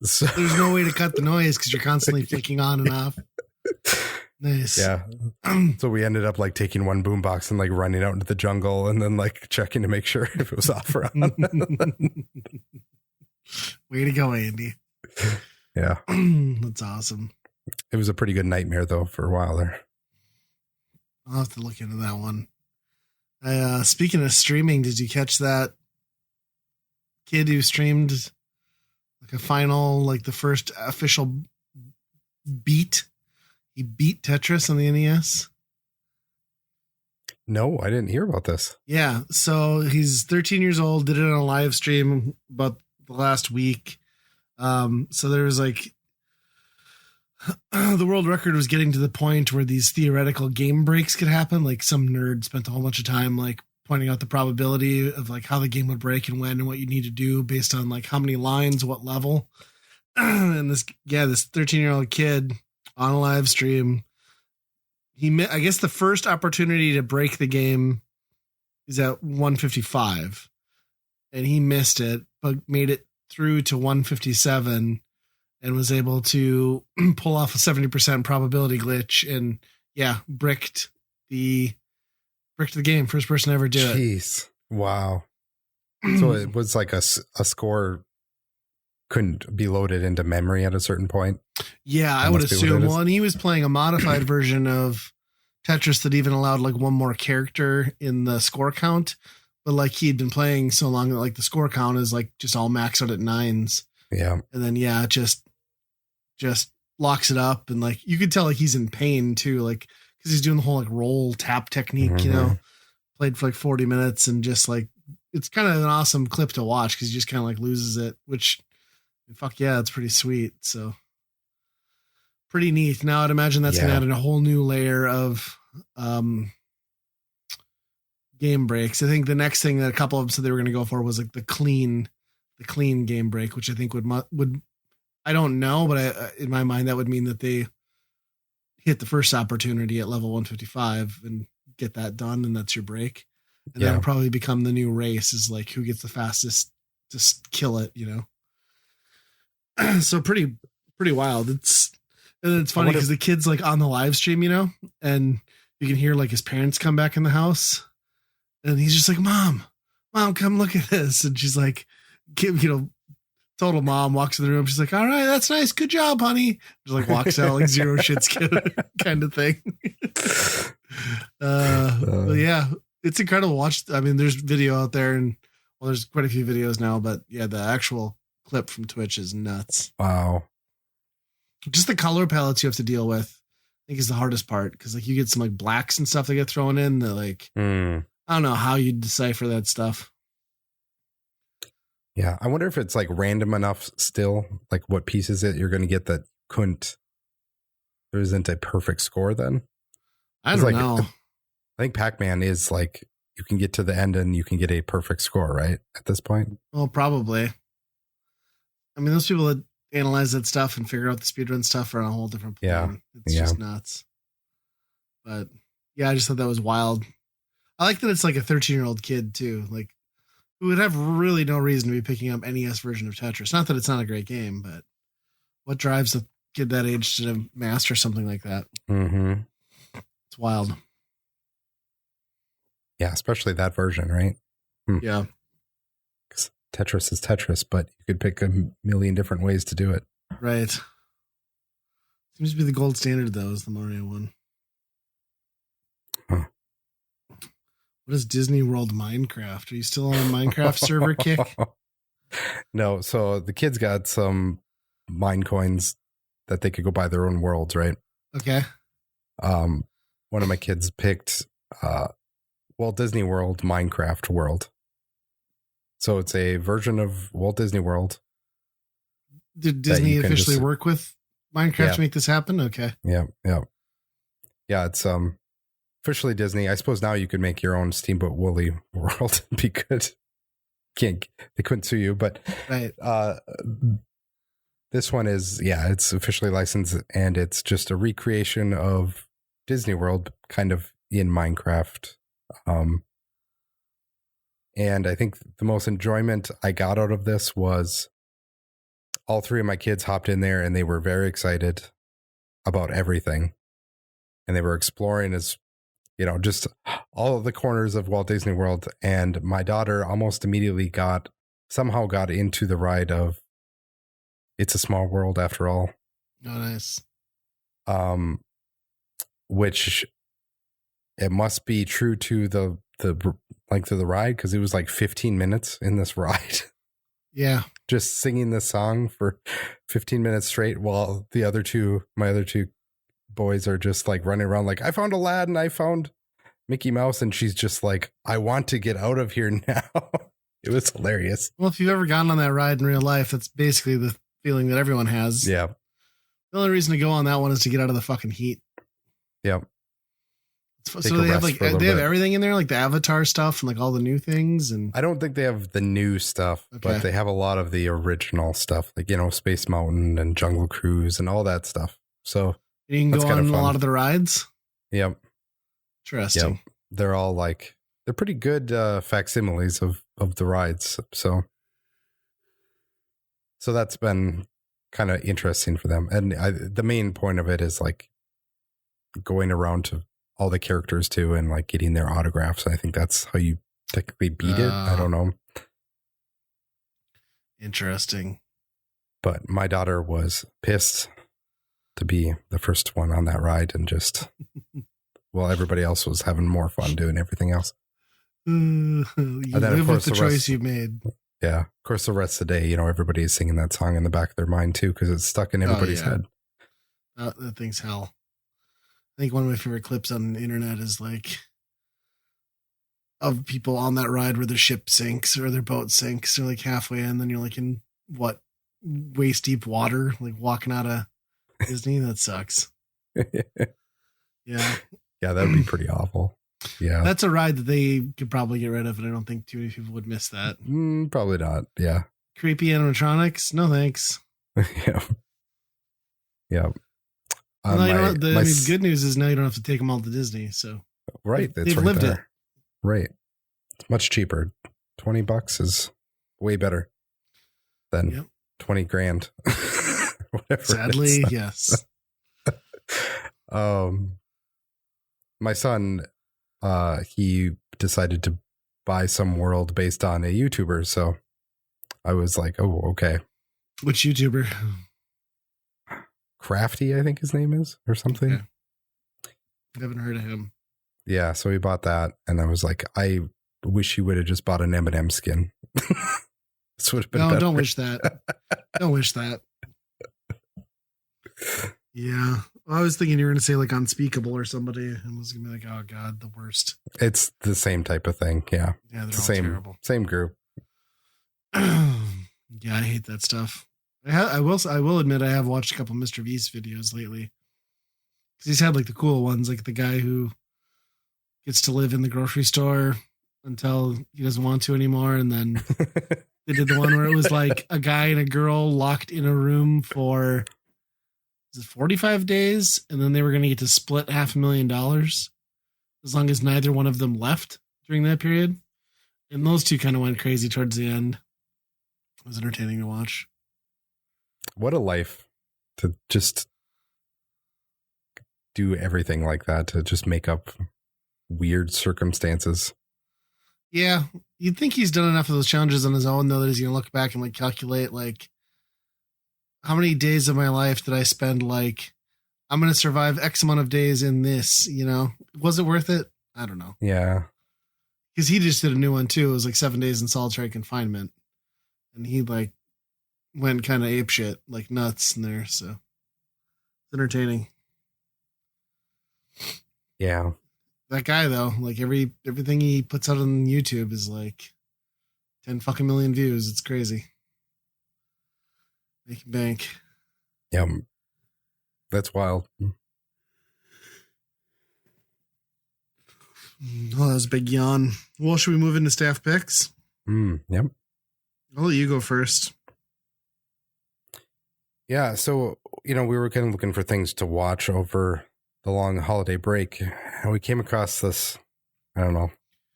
so there's no way to cut the noise because you're constantly flicking on and off. Nice. Yeah. So we ended up like taking one boombox and like running out into the jungle and then like checking to make sure if it was off or on. Way to go, Andy. Yeah. That's awesome. It was a pretty good nightmare though for a while there. I'll have to look into that one. Speaking of streaming, did you catch that kid who streamed like a final, like the first official beat? He beat Tetris on the NES. No, I didn't hear about this. Yeah. So he's 13 years old, did it on a live stream about the last week. So there was like the world record was getting to the point where these theoretical game breaks could happen. Like some nerd spent a whole bunch of time like pointing out the probability of like how the game would break and when and what you need to do based on like how many lines, what level. And this 13-year-old kid on a live stream, I guess the first opportunity to break the game is at 155 and he missed it, but made it through to 157 and was able to pull off a 70% probability glitch and bricked the game. First person to ever do it. Jeez. Wow. So it was like a score couldn't be loaded into memory at a certain point. Yeah, I would assume. Well, and he was playing a modified version of Tetris that even allowed like one more character in the score count, but like he'd been playing so long that like the score count is like just all maxed out at 9s. Yeah. And then it just locks it up, and like you could tell like he's in pain too, like because he's doing the whole like roll tap technique, you know. Played for like 40 minutes and just like it's kind of an awesome clip to watch because he just kind of like loses it, which fuck yeah, it's pretty sweet. So pretty neat. Now I'd imagine that's gonna add in a whole new layer of game breaks. I think the next thing that a couple of them said they were gonna go for was like the clean game break, which I think would I don't know, but in my mind that would mean that they hit the first opportunity at level 155 and get that done, and that's your break. And that'll probably become the new race, is like who gets the fastest to kill it, you know. So pretty wild. It's funny because the kid's like on the live stream, you know, and you can hear like his parents come back in the house, and he's just like, mom, come look at this. And she's like, you know, total mom walks in the room. She's like, all right, that's nice. Good job, honey. Just like walks out like zero shit's kind of thing. But yeah, it's incredible to watch. I mean, there's video out there, and well, there's quite a few videos now, but yeah, the actual clip from Twitch is nuts. Wow. Just the color palettes you have to deal with, I think, is the hardest part, because like you get some like blacks and stuff that get thrown in that like I don't know how you decipher that stuff. Yeah, I wonder if it's like random enough still, like what pieces you're going to get that there isn't a perfect score then. I don't know. I think Pac-Man is like you can get to the end and you can get a perfect score, right? At this point. Well, probably. I mean, those people that analyze that stuff and figure out the speedrun stuff are on a whole different plane. It's just nuts. But yeah, I just thought that was wild. I like that it's like a 13-year-old kid too. Like, who would have really no reason to be picking up NES version of Tetris. Not that it's not a great game, but what drives a kid that age to master something like that? Mm-hmm. It's wild. Yeah, especially that version, right? Yeah. Because Tetris is Tetris, but you could pick a million different ways to do it. Right. Seems to be the gold standard, though, is the Mario one. Huh. What is Disney World Minecraft? Are you still on a Minecraft server kick? No, so the kids got some mine coins that they could go buy their own worlds, right? Okay. One of my kids picked Walt Disney World Minecraft World. So it's a version of Walt Disney World. Did Disney officially work with Minecraft to make this happen? Okay. Yeah. It's officially Disney. I suppose now you could make your own Steamboat Willie world. Be good. They couldn't sue you, but right. This one is, it's officially licensed, and it's just a recreation of Disney World kind of in Minecraft. And I think the most enjoyment I got out of this was all three of my kids hopped in there and they were very excited about everything. And they were exploring just all of the corners of Walt Disney World. And my daughter almost immediately somehow got into the ride of It's a Small World After All. Oh, nice. Which it must be true to the length of the ride, because it was like 15 minutes in this ride. Yeah. Just singing this song for 15 minutes straight while my other two boys are just like running around like, I found Aladdin, I found Mickey Mouse, and she's just like, I want to get out of here now. It was hilarious. Well, if you've ever gone on that ride in real life, that's basically the feeling that everyone has. Yeah. The only reason to go on that one is to get out of the fucking heat. Yeah. So they have everything in there, like the Avatar stuff and like all the new things. And I don't think they have the new stuff, but they have a lot of the original stuff, like, Space Mountain and Jungle Cruise and all that stuff. So you can go on a lot of the rides. Yep. Interesting. Yep. They're all they're pretty good facsimiles of the rides. So that's been kind of interesting for them. And the main point of it is like going around to all the characters too, and like getting their autographs. I think that's how you technically beat it. I don't know. Interesting. But my daughter was pissed to be the first one on that ride and just while everybody else was having more fun doing everything else. You live with the choice you've made. Yeah. Of course, the rest of the day, everybody is singing that song in the back of their mind too, because it's stuck in everybody's head. That thing's hell. I think one of my favorite clips on the internet is like of people on that ride where their ship sinks or their boat sinks. They're like halfway in, then you're like in waist deep water, like walking out of Disney. That sucks. Yeah. Yeah, that'd be pretty awful. Yeah. That's a ride that they could probably get rid of, and I don't think too many people would miss that. Probably not. Yeah. Creepy animatronics? No thanks. Yeah. Yeah. The good news is now you don't have to take them all to Disney. So right. They've lived it. Right. It's much cheaper. $20 is way better than 20 grand. Whatever. Sadly, yes. My son, he decided to buy some world based on a YouTuber. So I was like, oh, okay. Which YouTuber? Crafty, I think his name is, or something. Okay. I haven't heard of him. Yeah, so he bought that, and I was like, I wish he would have just bought an M&M skin. This would have been better. Don't wish that. Don't wish that. Yeah. I was thinking you were going to say like Unspeakable or somebody, and was going to be like, oh God, the worst. It's the same type of thing. Yeah. Yeah, they're it's all terrible. Same group. Yeah, I hate that stuff. I will admit I have watched a couple Mr. Beast videos lately. Because he's had like the cool ones, like the guy who gets to live in the grocery store until he doesn't want to anymore. And then they did the one where it was like a guy and a girl locked in a room for 45 days. And then they were going to get to split $500,000 as long as neither one of them left during that period. And those two kind of went crazy towards the end. It was entertaining to watch. What a life to just do everything like that, to just make up weird circumstances. Yeah. You'd think he's done enough of those challenges on his own, though, that he's going to look back and like calculate like how many days of my life did I spend like, I'm going to survive X amount of days in this, was it worth it? I don't know. Yeah. Because he just did a new one too. It was like 7 days in solitary confinement. And he like went kind of apeshit, like nuts in there. So it's entertaining. Yeah. That guy though, like everything he puts out on YouTube is like 10 fucking million views. It's crazy. Making bank. Yeah. That's wild. Oh, that was a big yawn. Well, should we move into staff picks? Yep. I'll let you go first. Yeah. So, we were kind of looking for things to watch over the long holiday break, and we came across this. I don't know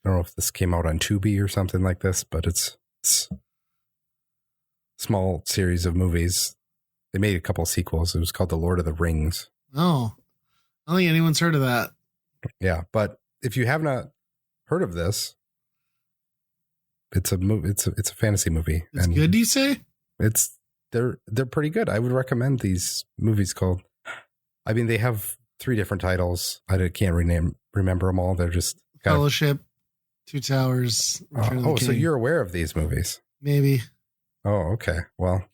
if this came out on Tubi or something like this, but it's a small series of movies. They made a couple sequels. It was called The Lord of the Rings. Oh, I don't think anyone's heard of that. Yeah, but if you have not heard of this, it's a movie. It's a fantasy movie. It's good, do you say? They're pretty good. I would recommend these movies called. I mean, they have 3 different titles. I can't remember them all. They're just Fellowship, Two Towers. So you're aware of these movies? Maybe. Oh, okay. Well,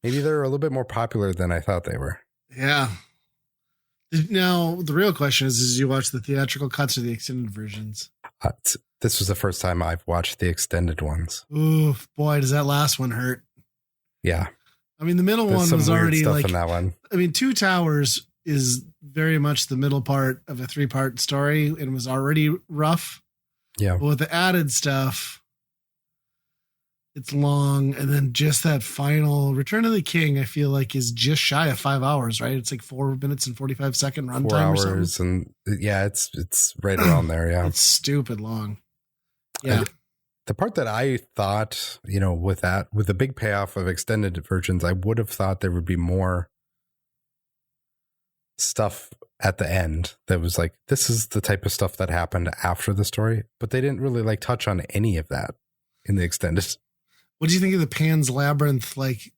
maybe they're a little bit more popular than I thought they were. Yeah. Now, the real question is did you watch the theatrical cuts or the extended versions? This was the first time I've watched the extended ones. Ooh, boy, does that last one hurt. Yeah. I mean, the middle one was already stuff like, in that one. I mean, Two Towers is very much the middle part of a 3-part story and was already rough. Yeah. But with the added stuff, it's long. And then just that final Return of the King, I feel like is just shy of 5 hours, right? It's like 4 minutes and 45-second runtime. 4 hours. And yeah, it's right around there. Yeah. It's stupid long. Yeah. The part that I thought, with the big payoff of extended versions, I would have thought there would be more stuff at the end that was like, this is the type of stuff that happened after the story, but they didn't really like touch on any of that in the extended. What do you think of the Pan's Labyrinth, like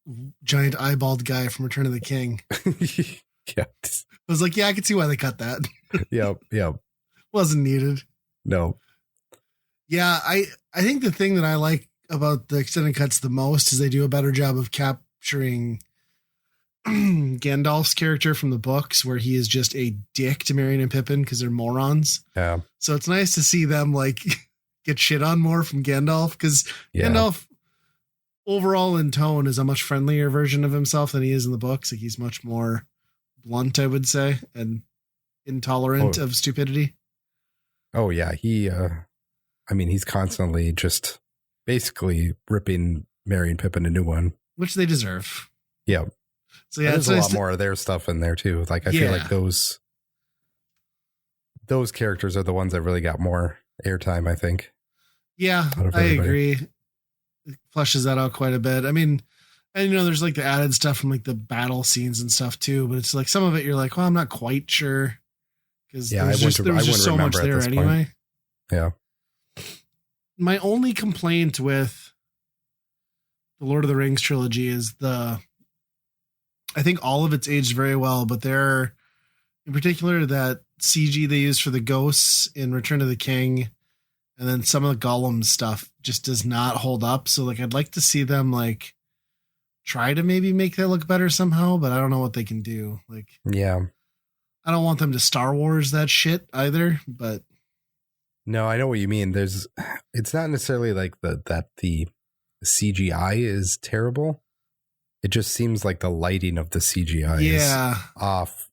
giant eyeballed guy from Return of the King? Yeah. I was like, yeah, I can see why they cut that. Yep. Wasn't needed. No. Yeah, I think the thing that I like about the extended cuts the most is they do a better job of capturing Gandalf's character from the books, where he is just a dick to Merry and Pippin because they're morons. Yeah. So it's nice to see them like get shit on more from Gandalf, because Gandalf overall in tone is a much friendlier version of himself than he is in the books. Like he's much more blunt, I would say, and intolerant of stupidity. Oh yeah. He's constantly just basically ripping Merry and Pippin a new one, which they deserve. Yeah. So yeah, there's a lot more of their stuff in there too. Like I feel like those characters are the ones that really got more airtime, I think. Yeah, I agree. It fleshes that out quite a bit. I mean, and there's like the added stuff from like the battle scenes and stuff too, but it's like some of it you're like, well, I'm not quite sure, because there was just so much there anyway. Point. Yeah. My only complaint with the Lord of the Rings trilogy is I think all of it's aged very well, but there, in particular, that CG they used for the ghosts in Return of the King, and then some of the Gollum stuff just does not hold up. So like, I'd like to see them like try to maybe make that look better somehow, but I don't know what they can do. Like, yeah, I don't want them to Star Wars that shit either, but no, I know what you mean. It's not necessarily like that the CGI is terrible. It just seems like the lighting of the CGI is off.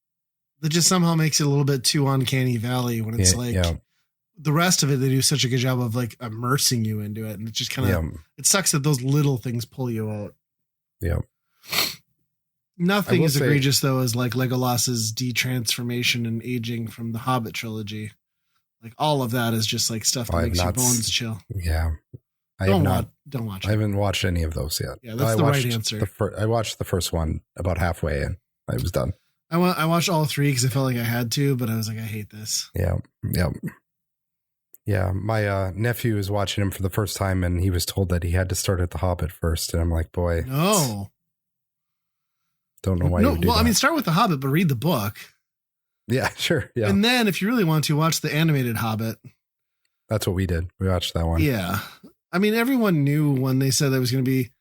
That just somehow makes it a little bit too uncanny valley when it's the rest of it, they do such a good job of like immersing you into it. And it just kind of, it sucks that those little things pull you out. Yeah. Nothing as egregious though as like Legolas's detransformation and aging from the Hobbit trilogy. Like all of that is just like stuff that makes your bones chill. Yeah. Don't watch it. I haven't watched any of those yet. Yeah, that's the right answer. I watched the first one about halfway and I was done. I watched all three because I felt like I had to, but I was like, I hate this. Yeah. Yeah. Yeah. My nephew is watching him for the first time and he was told that he had to start at The Hobbit first. And I'm like, boy. No. Don't know why you do that. I mean, start with The Hobbit, but read the book. Yeah, sure. Yeah. And then if you really want to, watch the animated Hobbit. That's what we did. We watched that one. Yeah. I mean, everyone knew when they said that was going to be,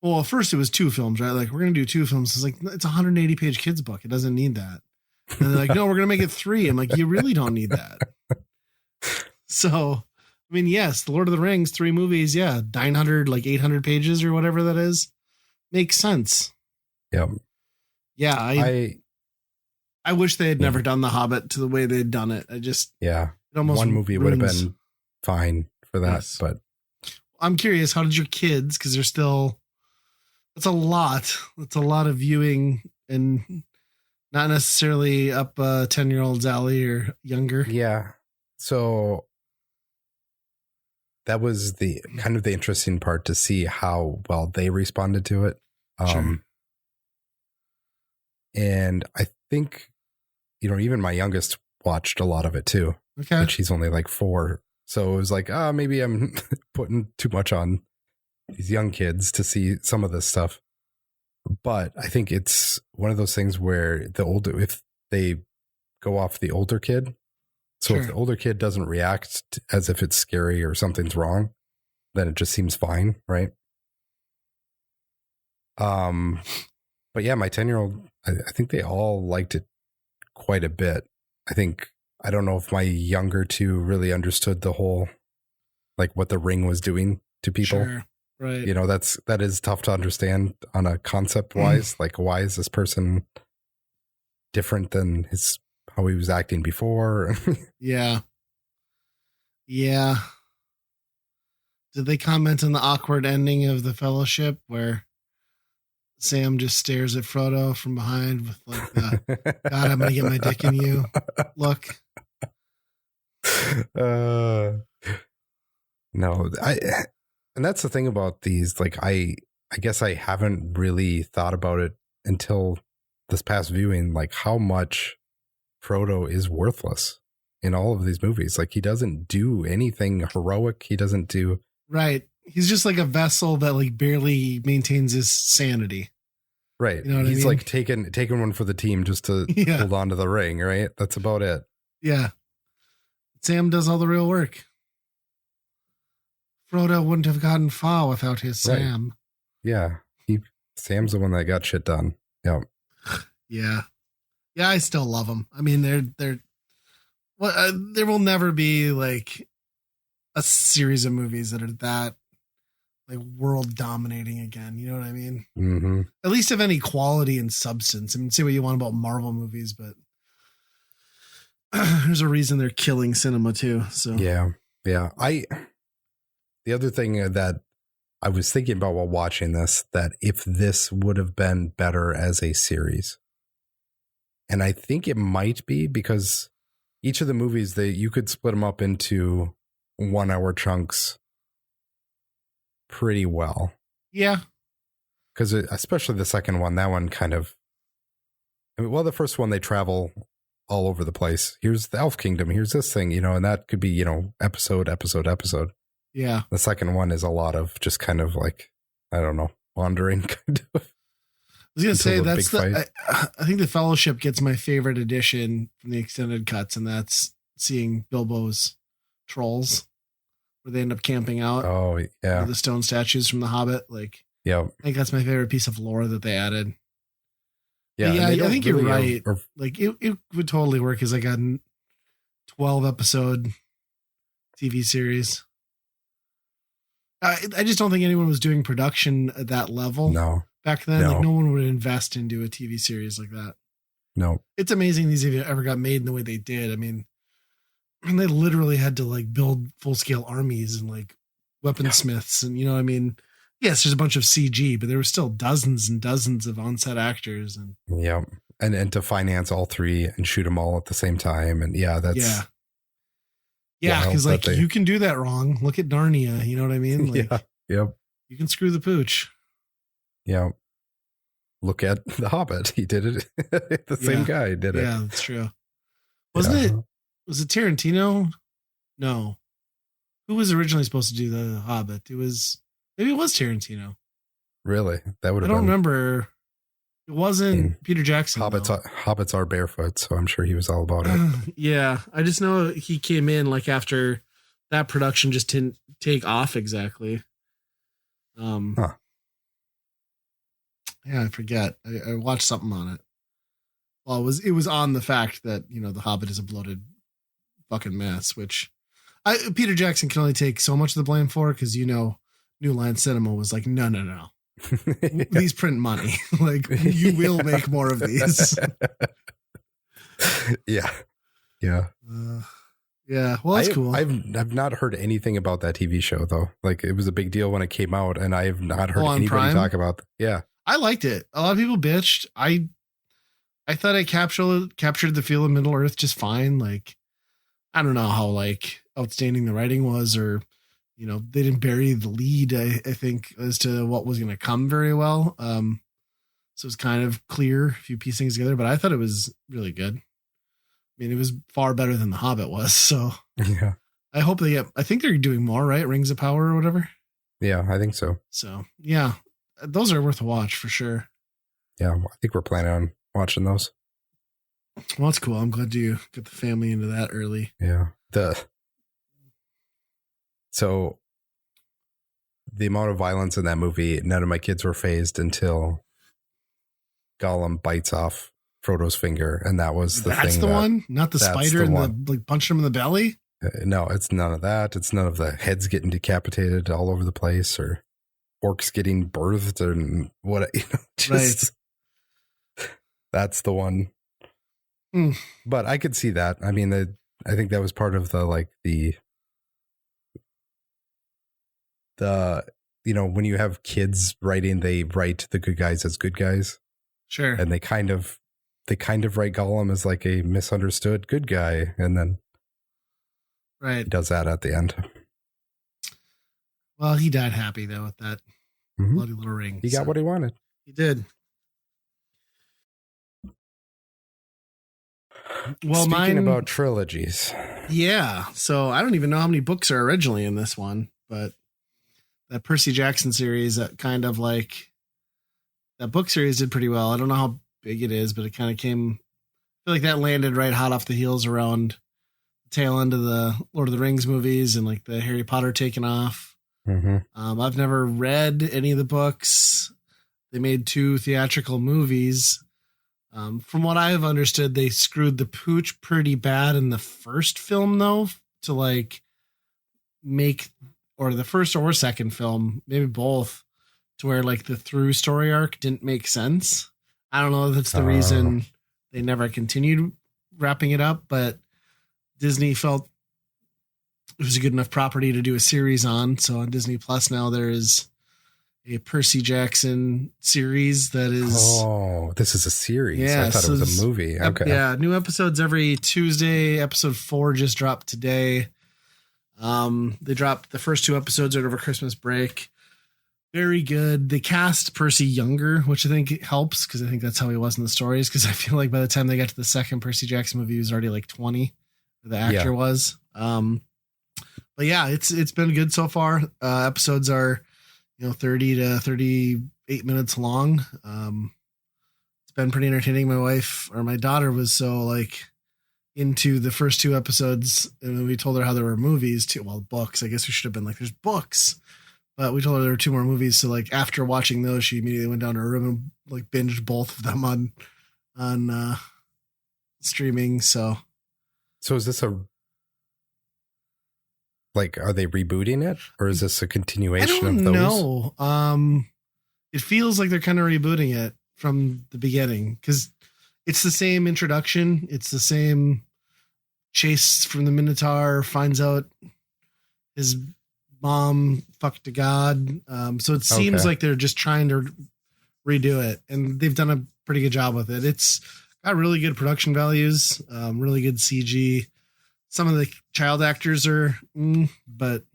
well, first it was 2 films, right? Like, we're going to do 2 films. It's like, it's a 180-page kids book. It doesn't need that. And they're like, no, we're going to make it 3. I'm like, you really don't need that. So, I mean, yes, The Lord of the Rings, 3 movies. Yeah. 900, like 800 pages or whatever that is. Makes sense. Yep. Yeah. I wish they had never done The Hobbit to the way they'd done it. It almost one movie would have been fine for that, yes. But I'm curious, how did your kids, because they're still, that's a lot of viewing and not necessarily up 10-year-old's alley or younger. Yeah. So that was the kind of the interesting part, to see how well they responded to it. Sure. And I think, even my youngest watched a lot of it too. Okay. But she's only like 4. So it was like, maybe I'm putting too much on these young kids to see some of this stuff. But I think it's one of those things where if they go off the older kid, so if the older kid doesn't react as if it's scary or something's wrong, then it just seems fine, right? But yeah, my 10-year-old, I think they all liked it quite a bit. I don't know if my younger 2 really understood the whole, like what the ring was doing to people. Sure. Right. That is tough to understand on a concept wise. Like, why is this person different than how he was acting before? Yeah. Yeah. Did they comment on the awkward ending of the Fellowship where Sam just stares at Frodo from behind with like the, God, I'm going to get my dick in you look? No, and that's the thing about these. Like, I guess I haven't really thought about it until this past viewing, like how much Frodo is worthless in all of these movies. Like, he doesn't do anything heroic. He doesn't do. Right. He's just like a vessel that like barely maintains his sanity. Right. He's like taking one for the team just to hold on to the ring. Right. That's about it. Yeah. Sam does all the real work. Frodo wouldn't have gotten far without his Right. Sam. Yeah. Sam's the one that got shit done. Yeah. Yeah. Yeah, I still love them. I mean, they're well, there will never be like a series of movies that are that like world dominating again. You know what I mean? Mm-hmm. At least of any quality and substance. I mean, say what you want about Marvel movies, but there's a reason they're killing cinema too. So Yeah. Yeah. The other thing that I was thinking about while watching this, that if this would have been better as a series, and I think it might be, because each of the movies, you could split them up into 1 hour chunks pretty well. yeah. Because especially the second one, that one kind of, the first one, they travel all over the place. Here's the Elf Kingdom. Here's this thing, and that could be, episode. Yeah. The second one is a lot of just kind of like, I don't know, wandering kind of. I was going to say that's I think the Fellowship gets my favorite edition from the extended cuts, and that's seeing Bilbo's trolls where they end up camping out. Oh yeah. The stone statues from the Hobbit. Like, yeah, I think that's my favorite piece of lore that they added. Yeah. Yeah. I think really you're right. Like it would totally work as like a 12 episode TV series. I just don't think anyone was doing production at that level. No. Back then, like no one would invest into a TV series like that. No. It's amazing these ever got made in the way they did. I mean, they literally had to like build full scale armies and like weaponsmiths, and I mean, yes, there's a bunch of CG, but there were still dozens and dozens of on-set actors, and yeah, and to finance all three and shoot them all at the same time, and that's because like you can do that wrong. Look at Narnia, you know what I mean? Like, yep, you can screw the pooch. Yeah. Look at The Hobbit. He did it. The same guy did it. Yeah, that's true. Wasn't it? Was it Tarantino? No. Who was originally supposed to do The Hobbit? Maybe it was Tarantino. Really? That would have I don't remember. It wasn't Peter Jackson. Hobbits are barefoot, so I'm sure he was all about it. Yeah. I just know he came in like after that production just didn't take off exactly. Yeah, I forget. I watched something on it. Well, it was on the fact that, The Hobbit is a bloated fucking mess, which Peter Jackson can only take so much of the blame for, because New Line Cinema was like, no. These print money. Like, you will make more of these. Yeah. Yeah. Yeah. Well, that's cool. I've not heard anything about that TV show, though. Like, it was a big deal when it came out, and I have not heard anybody talk about it. Yeah. I liked it. A lot of people bitched. I thought I captured the feel of Middle Earth just fine. Like, I don't know how like outstanding the writing was, or they didn't bury the lead. I think as to what was going to come very well. So it was kind of clear if you piece things together. But I thought it was really good. I mean, it was far better than The Hobbit was. So yeah, I hope they get. I think they're doing more, right? Rings of Power or whatever. Yeah, I think so. So yeah. Those are worth a watch for sure. Yeah, I think we're planning on watching those. Well, that's cool. I'm glad you get the family into that early. Yeah. So the amount of violence in that movie, none of my kids were fazed until Gollum bites off Frodo's finger, and that was the thing. That's the one, not the spider and the like punching him in the belly. No, it's none of that. It's none of the heads getting decapitated all over the place, or orcs getting birthed, and what, just right. That's the one. But I could see that. I mean, I think that was part of the when you have kids writing, they write the good guys as good guys. Sure. And they kind of write Gollum as like a misunderstood good guy, and then right, he does that at the end. Well, he died happy though with that bloody little ring. He got what he wanted. He did. Well, speaking about trilogies. Yeah. So I don't even know how many books are originally in this one, but that Percy Jackson series, that kind of like that book series did pretty well. I don't know how big it is, but it kind of came, I feel like that landed right hot off the heels around tail end of the Lord of the Rings movies and like the Harry Potter taking off. I've never read any of the books. They made 2 theatrical movies. From what I've understood, they screwed the pooch pretty bad in the first film, though, to like make, or the first or second film, maybe both, to where like the through story arc didn't make sense. I don't know if that's the reason they never continued wrapping it up, but Disney felt it was a good enough property to do a series on. So on Disney Plus now there is a Percy Jackson series that is. Oh, this is a series. Yeah, I thought it was a movie. Okay. Yeah, new episodes every Tuesday. Episode 4 just dropped today. They dropped the first 2 episodes right over Christmas break. Very good. They cast Percy younger, which I think helps because I think that's how he was in the stories. Because I feel like by the time they got to the second Percy Jackson movie, he was already like 20. The actor was. But yeah, it's been good so far. Episodes are 30 to 38 minutes long. It's been pretty entertaining. My wife or my daughter was so like into the first 2 episodes, and we told her how there were movies too. Well, books. I guess we should have been like, there's books. But we told her there were 2 more movies. So like after watching those, she immediately went down to her room and like binged both of them on streaming. So is this are they rebooting it, or is this a continuation of those? No. It feels like they're kind of rebooting it from the beginning because it's the same introduction. It's the same chase from the Minotaur, finds out his mom fucked a god. So it seems like they're just trying to redo it, and they've done a pretty good job with it. It's got really good production values, really good CG. Some of the child actors are, but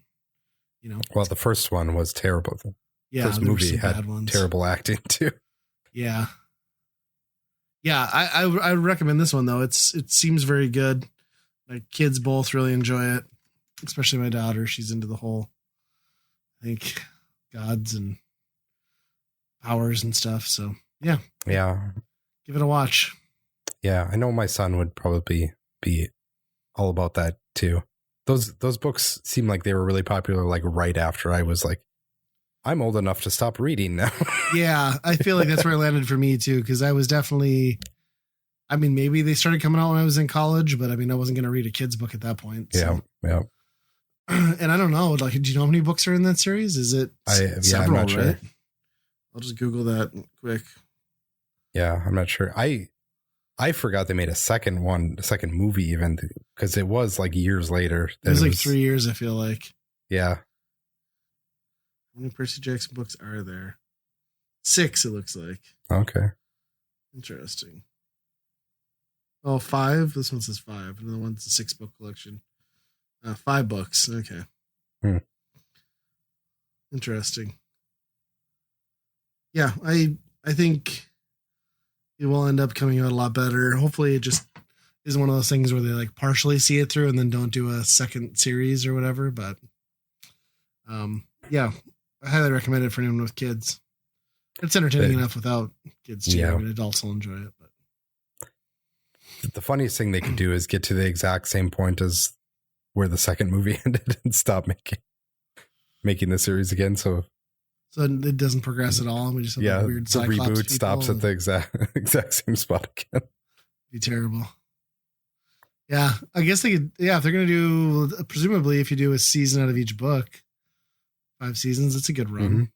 Well, the first one was terrible. Yeah, first movie had terrible acting too. Yeah. Yeah, I would recommend this one though. It seems very good. My kids both really enjoy it, especially my daughter. She's into the whole, I think, gods and powers and stuff. So yeah, give it a watch. Yeah, I know my son would probably be all about that too. Those books seem like they were really popular like right after I was like, I'm old enough to stop reading now. Yeah, I feel like that's where it landed for me too, because I was definitely, I mean, maybe they started coming out when I was in college, but I mean, I wasn't going to read a kid's book at that point. So. Yeah. And I don't know, like, do you know how many books are in that series? Is it several, I'm not sure. Right? I'll just Google that quick. Yeah, I'm not sure. I forgot they made a second movie even, because it was like years later. It was like 3 years, I feel like. Yeah. How many Percy Jackson books are there? 6, it looks like. Okay. Interesting. Oh, 5? This one says 5. Another one's a 6-book collection. 5 books. Okay. Interesting. Yeah, I think it will end up coming out a lot better. Hopefully it just is one of those things where they like partially see it through and then don't do a second series or whatever. But yeah, I highly recommend it for anyone with kids. It's entertaining enough without kids too. Yeah. I mean, adults will enjoy it. But the funniest thing they could do is get to the exact same point as where the second movie ended and stop making the series again. So it doesn't progress at all. We just have weird the reboot stops at the exact same spot again. Be terrible. Yeah, I guess they could. Yeah, if they're going to do, presumably, if you do a season out of each book, 5 seasons, it's a good run.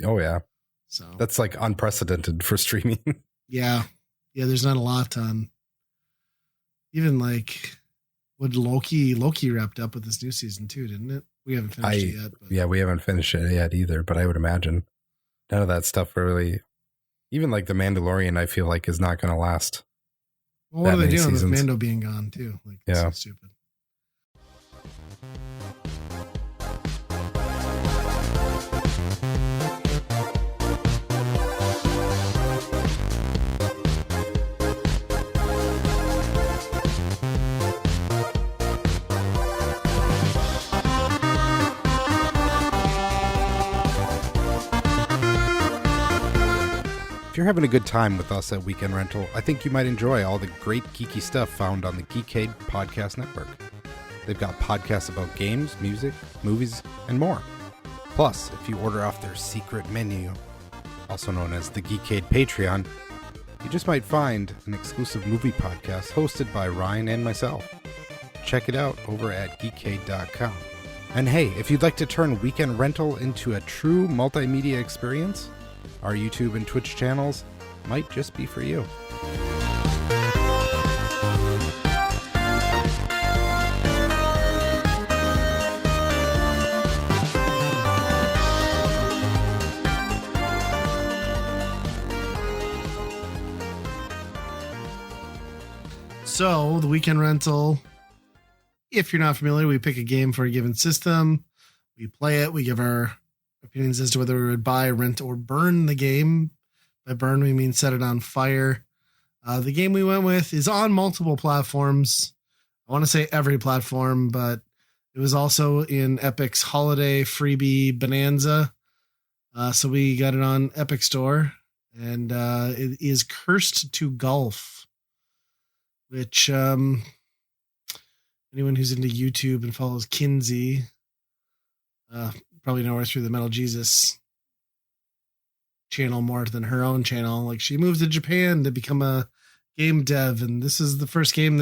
Mm-hmm. Oh yeah, so that's like unprecedented for streaming. Yeah, there's not a lot on. Even like, what Loki wrapped up with this new season too, didn't it? We haven't finished it yet. But. Yeah, we haven't finished it yet either, but I would imagine none of that stuff really, even like The Mandalorian, I feel like is not going to last. Well, what are they doing with Mando being gone too? Like, it's so stupid. If you're having a good time with us at Weekend Rental, I think you might enjoy all the great geeky stuff found on the Geekade Podcast Network. They've got podcasts about games, music, movies, and more. Plus, if you order off their secret menu, also known as the Geekade Patreon, you just might find an exclusive movie podcast hosted by Ryan and myself. Check it out over at geekade.com. And hey, if you'd like to turn Weekend Rental into a true multimedia experience, our YouTube and Twitch channels might just be for you. So, the Weekend Rental, if you're not familiar, we pick a game for a given system. We play it. We give our opinions as to whether we would buy, rent, or burn the game. By burn, we mean set it on fire. The game we went with is on multiple platforms. I want to say every platform, but it was also in Epic's holiday freebie bonanza. So we got it on Epic Store, and it is Cursed to Golf, which anyone who's into YouTube and follows Kinsey probably know her through the Metal Jesus channel more than her own channel. Like, she moved to Japan to become a game dev, and this is the first game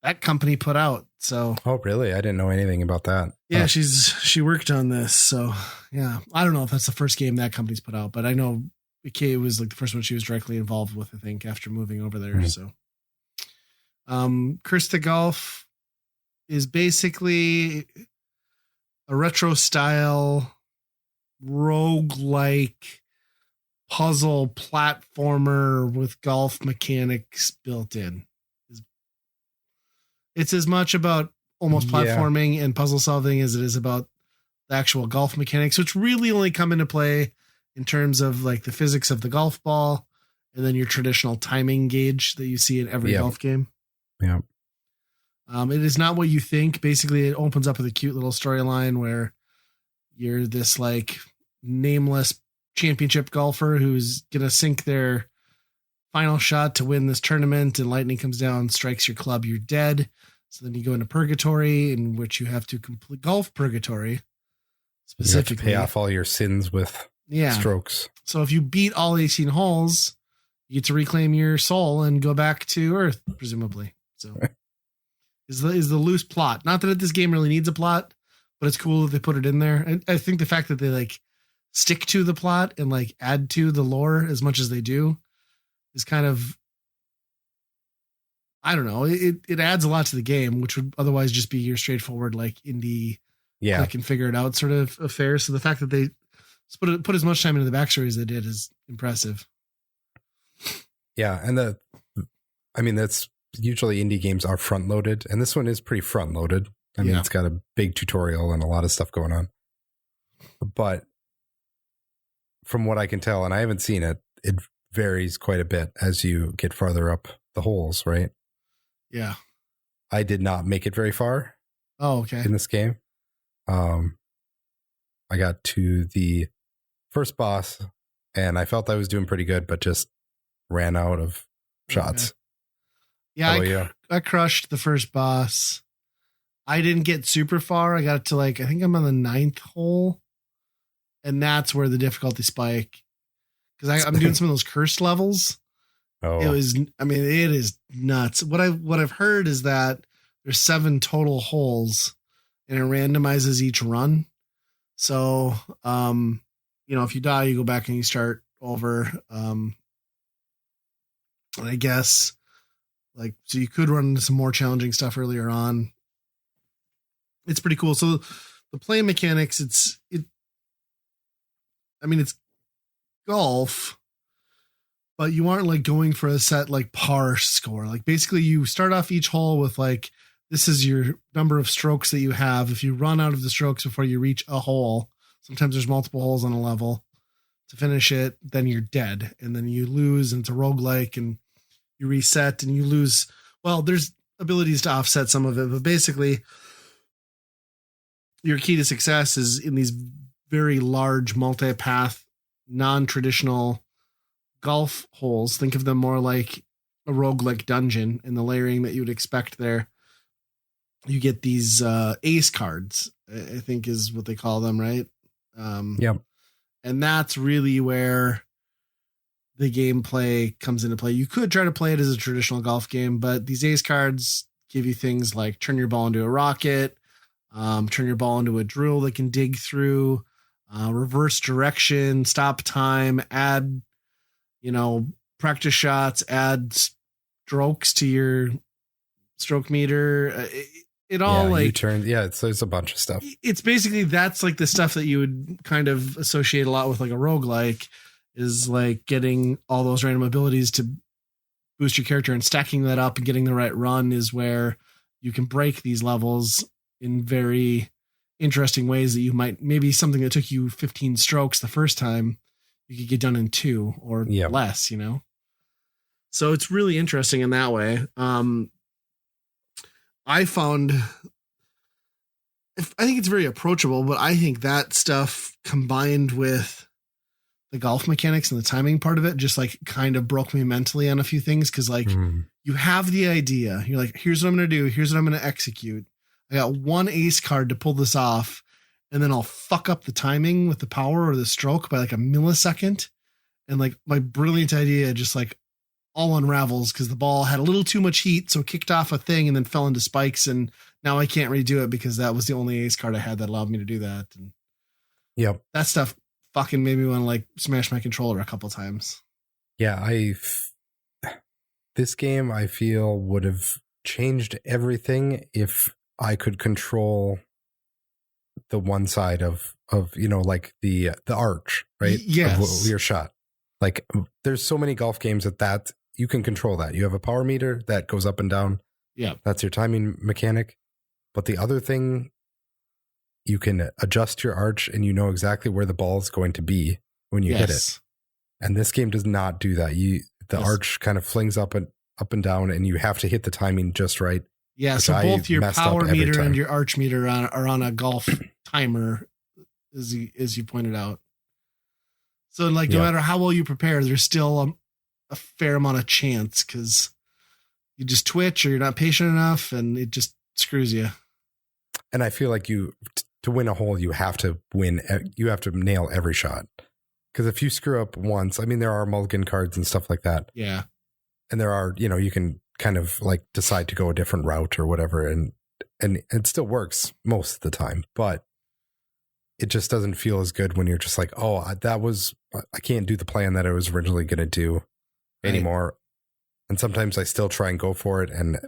that company put out. So, oh really? I didn't know anything about that. Yeah, she worked on this. So yeah, I don't know if that's the first game that company's put out, but I know it was like the first one she was directly involved with, I think, after moving over there. Mm-hmm. So Cursed to Golf is basically a retro style roguelike puzzle platformer with golf mechanics built in. It's as much about almost platforming and puzzle solving as it is about the actual golf mechanics, which really only come into play in terms of like the physics of the golf ball and then your traditional timing gauge that you see in every golf game. Yeah. It is not what you think. Basically, it opens up with a cute little storyline where you're this like nameless championship golfer who's going to sink their final shot to win this tournament, and lightning comes down, strikes your club, you're dead. So then you go into purgatory, in which you have to complete golf purgatory. Specifically, you have to pay off all your sins with strokes. So if you beat all 18 holes, you get to reclaim your soul and go back to Earth, presumably. So is the loose plot. Not that this game really needs a plot, but it's cool that they put it in there. And I think the fact that they like stick to the plot and like add to the lore as much as they do is kind of, I don't know. It adds a lot to the game, which would otherwise just be your straightforward like indie, click and figure it out sort of affair. So the fact that they put as much time into the backstory as they did is impressive. Yeah, and that's usually indie games are front loaded, and this one is pretty front loaded. I mean, it's got a big tutorial and a lot of stuff going on. But from what I can tell, and I haven't seen it, it varies quite a bit as you get farther up the holes, right? Yeah. I did not make it very far. Oh, okay. In this game. I got to the first boss and I felt I was doing pretty good, but just ran out of shots. Okay. Yeah, I crushed the first boss. I didn't get super far. I got to I think I'm on the 9th hole. And that's where the difficulty spike. Because I'm doing some of those cursed levels. Oh, it is nuts. What I've heard is that there's 7 total holes, and it randomizes each run. So, if you die, you go back and you start over. And I guess, so you could run into some more challenging stuff earlier on. It's pretty cool. So the play mechanics, it's golf, but you aren't going for a set par score. Basically you start off each hole with this is your number of strokes that you have. If you run out of the strokes before you reach a hole, sometimes there's multiple holes on a level to finish it, then you're dead. And then you lose, and it's a roguelike, and you reset and you lose. Well, there's abilities to offset some of it, but basically your key to success is in these very large multi-path, non-traditional golf holes. Think of them more like a roguelike dungeon and the layering that you would expect there. you get these ace cards, I think is what they call them, right? Yep. And that's really where the gameplay comes into play. You could try to play it as a traditional golf game, but these ace cards give you things like turn your ball into a rocket, turn your ball into a drill that can dig through, reverse direction, stop time, add, practice shots, add strokes to your stroke meter. It all there's a bunch of stuff. It's basically, that's like the stuff that you would kind of associate a lot with like a roguelike, is like getting all those random abilities to boost your character, and stacking that up and getting the right run is where you can break these levels in very interesting ways that you might, maybe something that took you 15 strokes the first time, you could get done in 2 or less, So it's really interesting in that way. I think it's very approachable, but I think that stuff combined with the golf mechanics and the timing part of it just like kind of broke me mentally on a few things. Cause like you have the idea, you're like, here's what I'm going to do. Here's what I'm going to execute. I got one ace card to pull this off, and then I'll fuck up the timing with the power or the stroke by like a millisecond. And like my brilliant idea just like all unravels because the ball had a little too much heat. So it kicked off a thing and then fell into spikes. And now I can't redo it because that was the only ace card I had that allowed me to do that. And that stuff fucking made me want to like smash my controller a couple times. Yeah. This game I feel would have changed everything if I could control the one side of like the arch, right? Yes. Of your shot. Like there's so many golf games that you can control that. You have a power meter that goes up and down. Yeah. That's your timing mechanic. But the other thing, you can adjust your arch and you know exactly where the ball is going to be when you hit it. And this game does not do that. The arch kind of flings up and down, and you have to hit the timing just right. Yeah, so both your power meter and your arch meter are on a golf timer, as you pointed out. So like no matter how well you prepare, there's still a fair amount of chance because you just twitch or you're not patient enough, and it just screws you. And I feel like to win a hole, you have to win. You have to nail every shot. Because if you screw up once, I mean, there are mulligan cards and stuff like that. Yeah. And there are, you can kind of like decide to go a different route or whatever. And it still works most of the time, but it just doesn't feel as good when you're just like, oh, I can't do the plan that I was originally going to do anymore. And sometimes I still try and go for it. And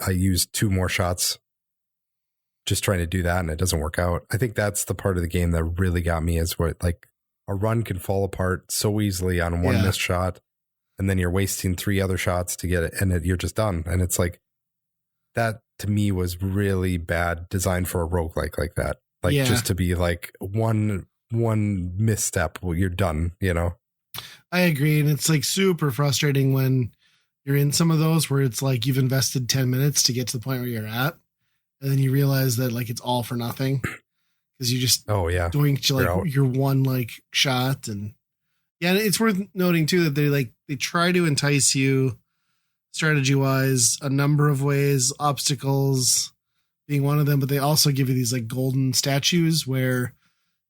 I use 2 more shots just trying to do that, and it doesn't work out. I think that's the part of the game that really got me, is where like a run can fall apart so easily on one missed shot, and then you're wasting 3 other shots to get it, and you're just done. And it's like, that to me was really bad design for a roguelike like that. Like just to be like one misstep, well, you're done, I agree. And it's like super frustrating when you're in some of those where it's like you've invested 10 minutes to get to the point where you're at. And then you realize that like it's all for nothing because you just doing like your one like shot. And it's worth noting too that they try to entice you strategy wise a number of ways, obstacles being one of them, but they also give you these like golden statues where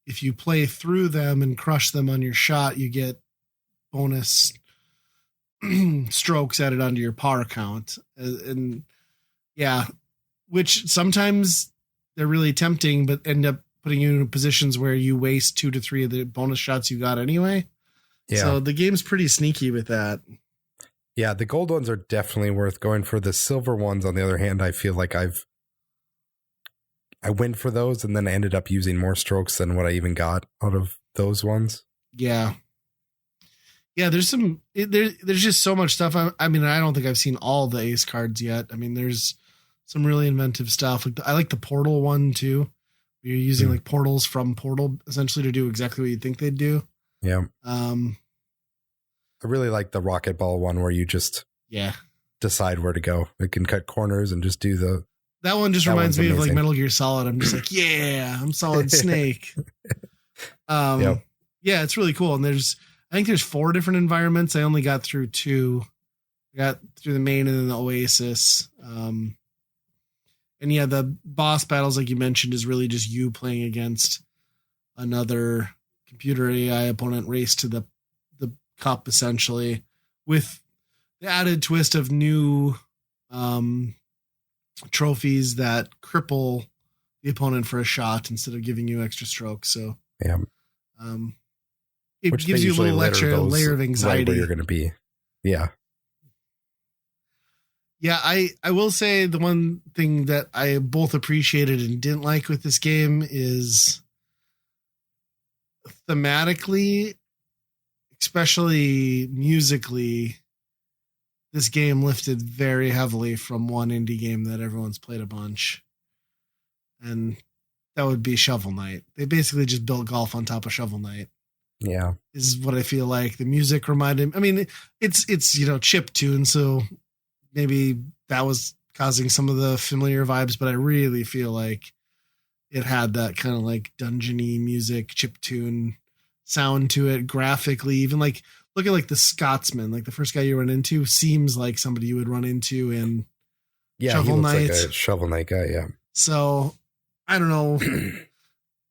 if you play through them and crush them on your shot, you get bonus strokes added onto your par count. And which sometimes they're really tempting, but end up putting you in positions where you waste 2 to 3 of the bonus shots you got anyway. Yeah. So the game's pretty sneaky with that. Yeah, the gold ones are definitely worth going for. The silver ones, on the other hand, I feel like I went for those and then I ended up using more strokes than what I even got out of those ones. Yeah. Yeah, there's just so much stuff. I mean, I don't think I've seen all the ace cards yet. I mean, there's some really inventive stuff. Like I like the portal one too. You're using like portals from Portal essentially to do exactly what you think they'd do. Yeah. I really like the rocket ball one where you just decide where to go. It can cut corners and just do that one just reminds me of like Metal Gear Solid. I'm just like, I'm Solid Snake. Yeah, it's really cool. And I think there's 4 different environments. I only got through 2. I got through the main and then the Oasis. And And yeah, the boss battles, like you mentioned, is really just you playing against another computer AI opponent, race to the cup, essentially, with the added twist of new trophies that cripple the opponent for a shot instead of giving you extra strokes. So yeah, it which gives you a little extra layer of anxiety. Right where you're going to be. Yeah. Yeah, I will say the one thing that I both appreciated and didn't like with this game is thematically, especially musically, this game lifted very heavily from one indie game that everyone's played a bunch. And that would be Shovel Knight. They basically just built golf on top of Shovel Knight. Yeah. Is what I feel like. The music reminded, I mean, it's chip tune, so maybe that was causing some of the familiar vibes, but I really feel like it had that kind of like dungeony music, chip tune sound to it graphically. Even like, look at like the Scotsman, like the first guy you run into seems like somebody you would run into in Shovel Knight. Like a Shovel Knight guy, yeah. So I don't know.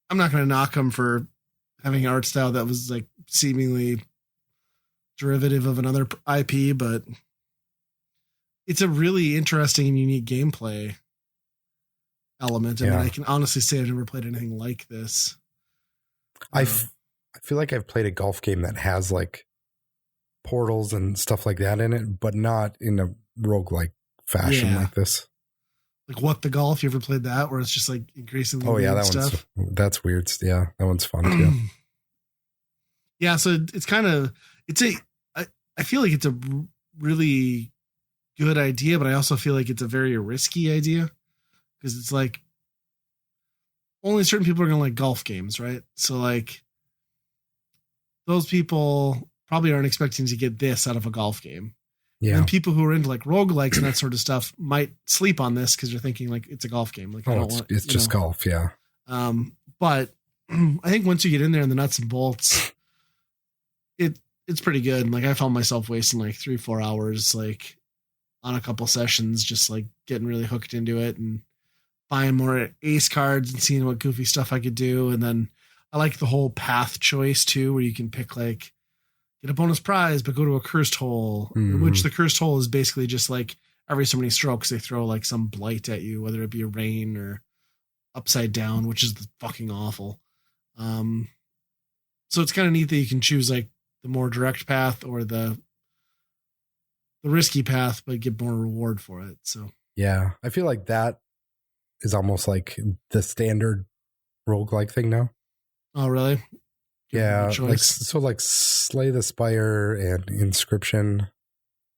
I'm not going to knock him for having an art style that was like seemingly derivative of another IP, but it's a really interesting and unique gameplay element. I mean, I can honestly say I've never played anything like this. I feel like I've played a golf game that has like portals and stuff like that in it, but not in a roguelike fashion like this. Like What the Golf? You ever played that? Where it's just like increasingly weird stuff? That's weird. Yeah, that one's fun too. Yeah, so it's kind of, I feel like it's a really good idea, but I also feel like it's a very risky idea because it's like only certain people are going to like golf games, right? So like those people probably aren't expecting to get this out of a golf game. Yeah. And people who are into like roguelikes and that sort of stuff might sleep on this because they're thinking like it's a golf game. Like, it's just golf. Yeah. But I think once you get in there and the nuts and bolts, it's pretty good. Like I found myself wasting like 3-4 hours, like on a couple sessions, just like getting really hooked into it and buying more ace cards and seeing what goofy stuff I could do. And then I like the whole path choice too, where you can pick like get a bonus prize, but go to a cursed hole, which the cursed hole is basically just like every so many strokes, they throw like some blight at you, whether it be a rain or upside down, which is fucking awful. So it's kind of neat that you can choose like the more direct path or the risky path, but get more reward for it. So yeah, I feel like that is almost like the standard roguelike thing now. Oh, really? Yeah, like Slay the Spire and Inscription.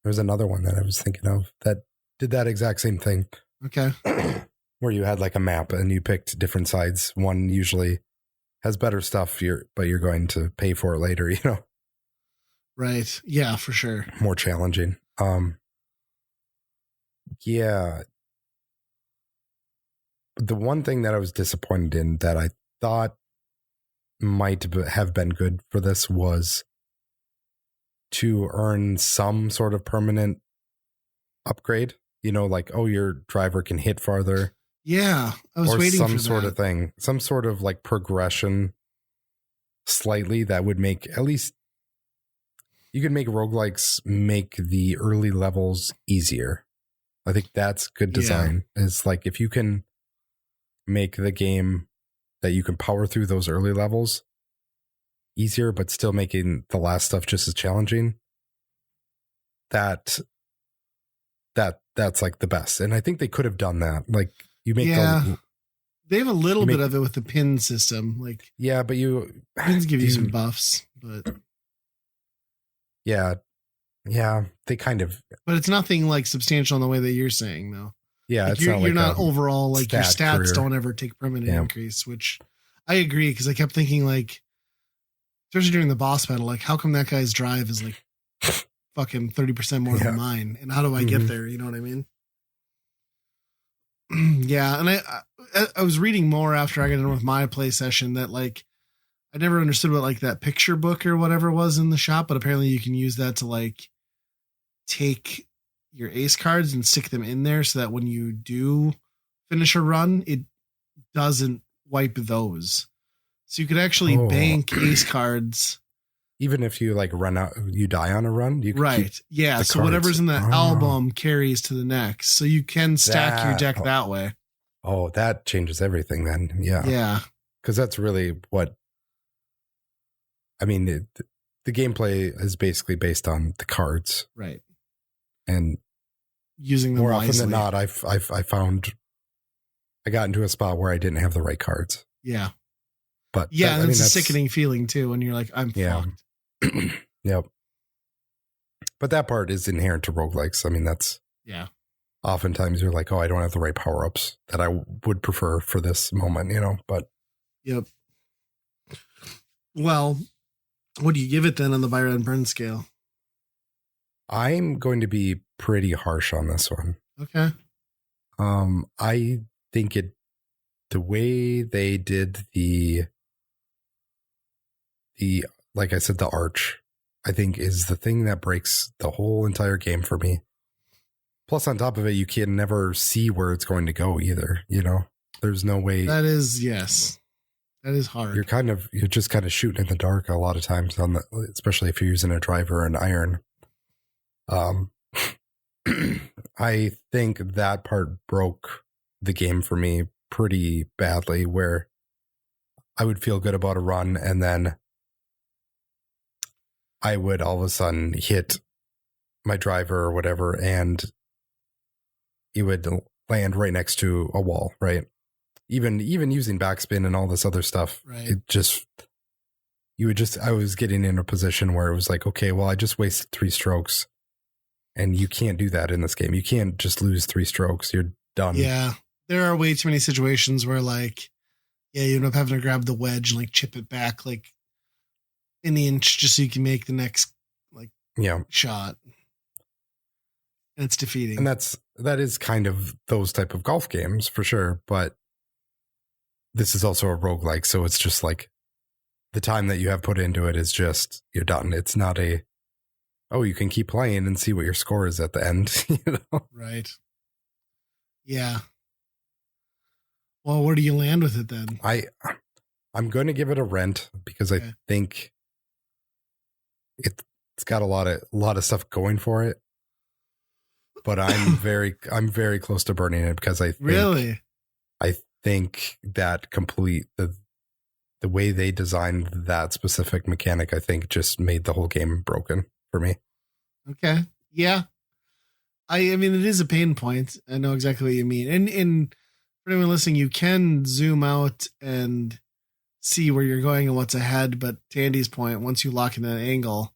There's another one that I was thinking of that did that exact same thing. Okay. Where you had like a map and you picked different sides. One usually has better stuff, but you're going to pay for it later, you know? Right. Yeah, for sure. More challenging. Yeah. The one thing that I was disappointed in that I thought might have been good for this was to earn some sort of permanent upgrade, you know, like, oh, your driver can hit farther. Yeah, I was waiting for some sort of thing, some sort of like progression slightly that would make at least you could make roguelikes make the early levels easier. I think that's good design. Yeah. It's like if you can make the game that you can power through those early levels easier, but still making the last stuff just as challenging. That's like the best. And I think they could have done that. Like you make they have a little bit of it with the pin system. Like but pins give you some buffs, but yeah, they kind of. But it's nothing like substantial in the way that you're saying, though. Yeah, like you're not overall like your stats don't ever take permanent increase, which I agree because I kept thinking like, especially during the boss battle, like how come that guy's drive is like fucking 30% more than mine, and how do I get there? You know what I mean? Yeah, and I was reading more after I got in with my play session that like I never understood what like that picture book or whatever was in the shop, but apparently you can use that to like take your ace cards and stick them in there so that when you do finish a run, it doesn't wipe those. So you could actually bank ace cards. Even if you like run out, you die on a run, you can right. Keep yeah. So cards. Whatever's in the album carries to the next. So you can stack your deck that way. Oh, that changes everything then. Yeah. Yeah. Because that's really what, I mean, the gameplay is basically based on the cards. Right. And using them more wisely. often than not, I found I got into a spot where I didn't have the right cards. Yeah. But yeah, and it's a sickening feeling too when you're like, I'm fucked. Yep. But that part is inherent to roguelikes. I mean, that's oftentimes you're like, oh, I don't have the right power-ups that I would prefer for this moment, but. Yep. Well, what do you give it then on the Byron Burn scale? I'm going to be pretty harsh on this one. Okay. I think the way they did the like I said, the arch, I think is the thing that breaks the whole entire game for me. Plus, on top of it, you can never see where it's going to go either. There's no way. That is, yes. That is hard. You're just kind of shooting in the dark a lot of times especially if you're using a driver or an iron. I think that part broke the game for me pretty badly, where I would feel good about a run and then I would all of a sudden hit my driver or whatever and it would land right next to a wall, right? Even using backspin and all this other stuff, right. I was getting in a position where it was like, okay, well, I just wasted 3 strokes. And you can't do that in this game. You can't just lose 3 strokes. You're done. Yeah. There are way too many situations where you end up having to grab the wedge and chip it back an inch just so you can make the next shot. And it's defeating. And that is kind of those type of golf games for sure. But this is also a roguelike. So it's just like the time that you have put into it is just, you're done. It's not you can keep playing and see what your score is at the end. Right. Yeah. Well, where do you land with it then? I'm going to give it a rent because I think it's got a lot of stuff going for it. But I'm very close to burning it because I think that the way they designed that specific mechanic, I think just made the whole game broken for me. Okay. Yeah. I mean, it is a pain point. I know exactly what you mean. And for anyone listening, you can zoom out and see where you're going and what's ahead. But to Andy's point, once you lock in that angle,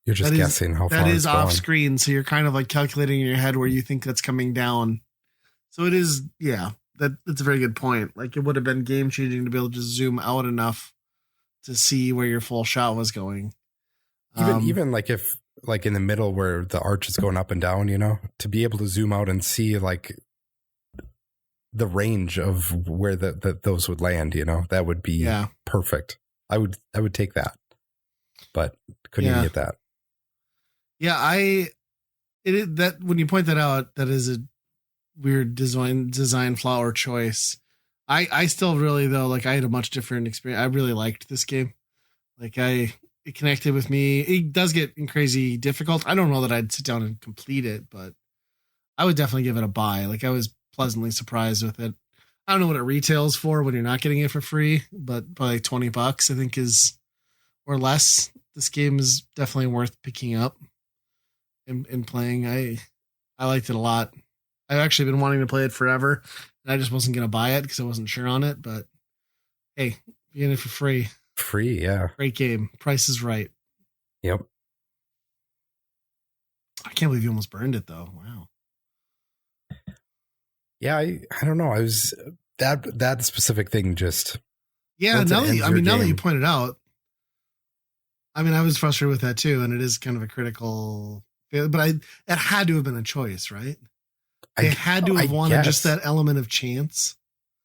you're just guessing how far that it's is off screen. So you're kind of calculating in your head where you think that's coming down. So it is, that's a very good point. It would have been game changing to be able to just zoom out enough to see where your full shot was going. Even if in the middle where the arch is going up and down, to be able to zoom out and see the range of where those would land, that would be perfect. I would take that, but couldn't even get that. Yeah. That when you point that out, that is a weird design flaw or choice. I still really though, I had a much different experience. I really liked this game. It connected with me. It does get crazy difficult. I don't know that I'd sit down and complete it, but I would definitely give it a buy. I was pleasantly surprised with it. I don't know what it retails for when you're not getting it for free, but by $20, I think is or less. This game is definitely worth picking up and playing. I liked it a lot. I've actually been wanting to play it forever, and I just wasn't going to buy it because I wasn't sure on it. But hey, you're getting it for free. Free, yeah. Great game. Price is right. Yep. I can't believe you almost burned it though. Wow. Yeah, I don't know. I was that specific thing just. Yeah, now that you pointed out, I was frustrated with that too, and it is kind of a critical. But it had to have been a choice, right? They had to have wanted just that element of chance.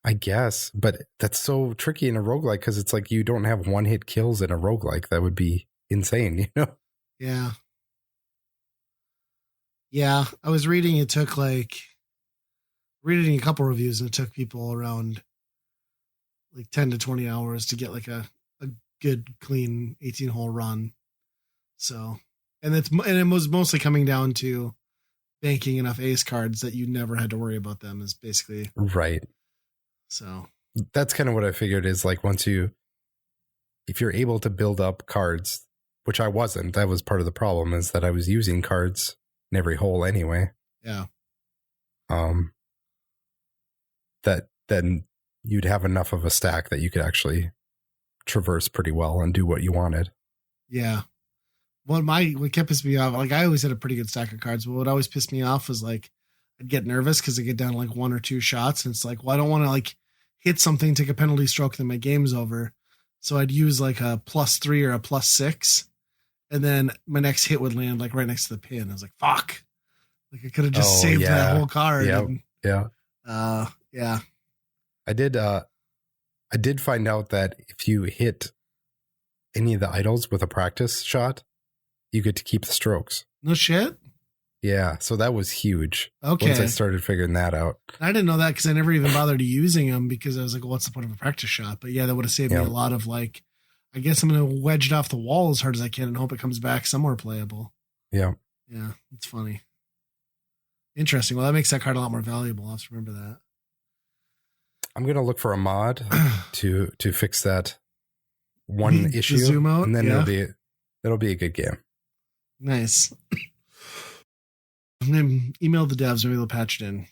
I guess, but that's so tricky in a roguelike because it's you don't have one hit kills in a roguelike. That would be insane, Yeah. Yeah. I was reading it took reading a couple reviews, and it took people around like 10 to 20 hours to get like a good, clean 18-hole run. So, and it was mostly coming down to banking enough ace cards that you never had to worry about them, is basically right. So that's kind of what I figured is like if you're able to build up cards, which I wasn't, that was part of the problem, is that I was using cards in every hole anyway. Yeah. That then you'd have enough of a stack that you could actually traverse pretty well and do what you wanted. Yeah. What kept pissing me off, like I always had a pretty good stack of cards, but what always pissed me off was like I'd get nervous because I get down to like 1 or 2 shots, and it's like, well, I don't want to like hit something, take a penalty stroke, then my game's over. So I'd use like a +3 or a +6, and then my next hit would land like right next to the pin. I was like, fuck. Like I could have just saved that whole card. Yeah. Yeah. I did find out that if you hit any of the idols with a practice shot, you get to keep the strokes. No shit? Yeah, so that was huge. Okay. Once I started figuring that out. I didn't know that because I never even bothered using them because I was like, well, what's the point of a practice shot? But yeah, that would have saved me a lot of like, I guess I'm going to wedge it off the wall as hard as I can and hope it comes back somewhere playable. Yeah. Yeah, it's funny. Interesting. Well, that makes that card a lot more valuable. I'll have to remember that. I'm going to look for a mod to fix that one issue. Zoom out? And then it'll be a good game. Nice. I'm going to email the devs. Maybe they'll patch it in.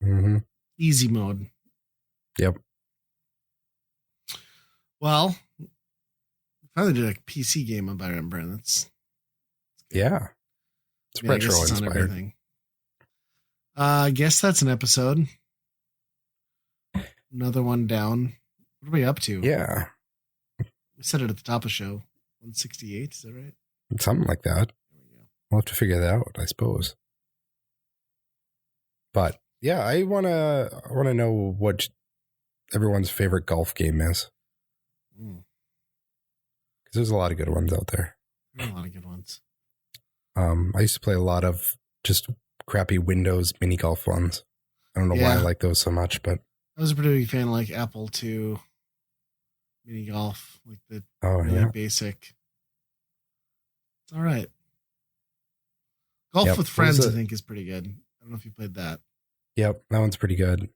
Mm-hmm. Easy mode. Yep. Well, finally did a PC game on Byron Brand. That's yeah. It's retro inspired. I guess that's an episode. Another one down. What are we up to? Yeah. We said it at the top of the show. 168, is that right? Something like that. There we go. We'll have to figure that out, I suppose. But yeah, I wanna know what everyone's favorite golf game is. Because there's a lot of good ones out there. There are a lot of good ones. I used to play a lot of just crappy Windows mini golf ones. I don't know why I like those so much, but I was a pretty big fan of like Apple II mini golf, like the really basic. It's all right. Golf with Friends, I think, is pretty good. I don't know if you played that. Yep, that one's pretty good.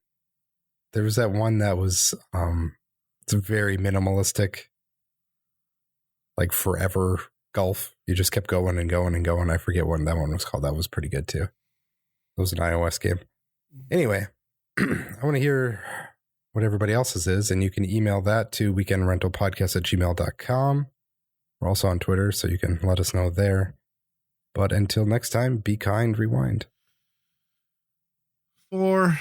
There was that one that was it's a very minimalistic, like forever golf. You just kept going and going and going. I forget what that one was called. That was pretty good too. It was an iOS game. Anyway, I want to hear what everybody else's is, and you can email that to weekendrentalpodcast@gmail.com. We're also on Twitter, so you can let us know there. But until next time, be kind, rewind. Fore.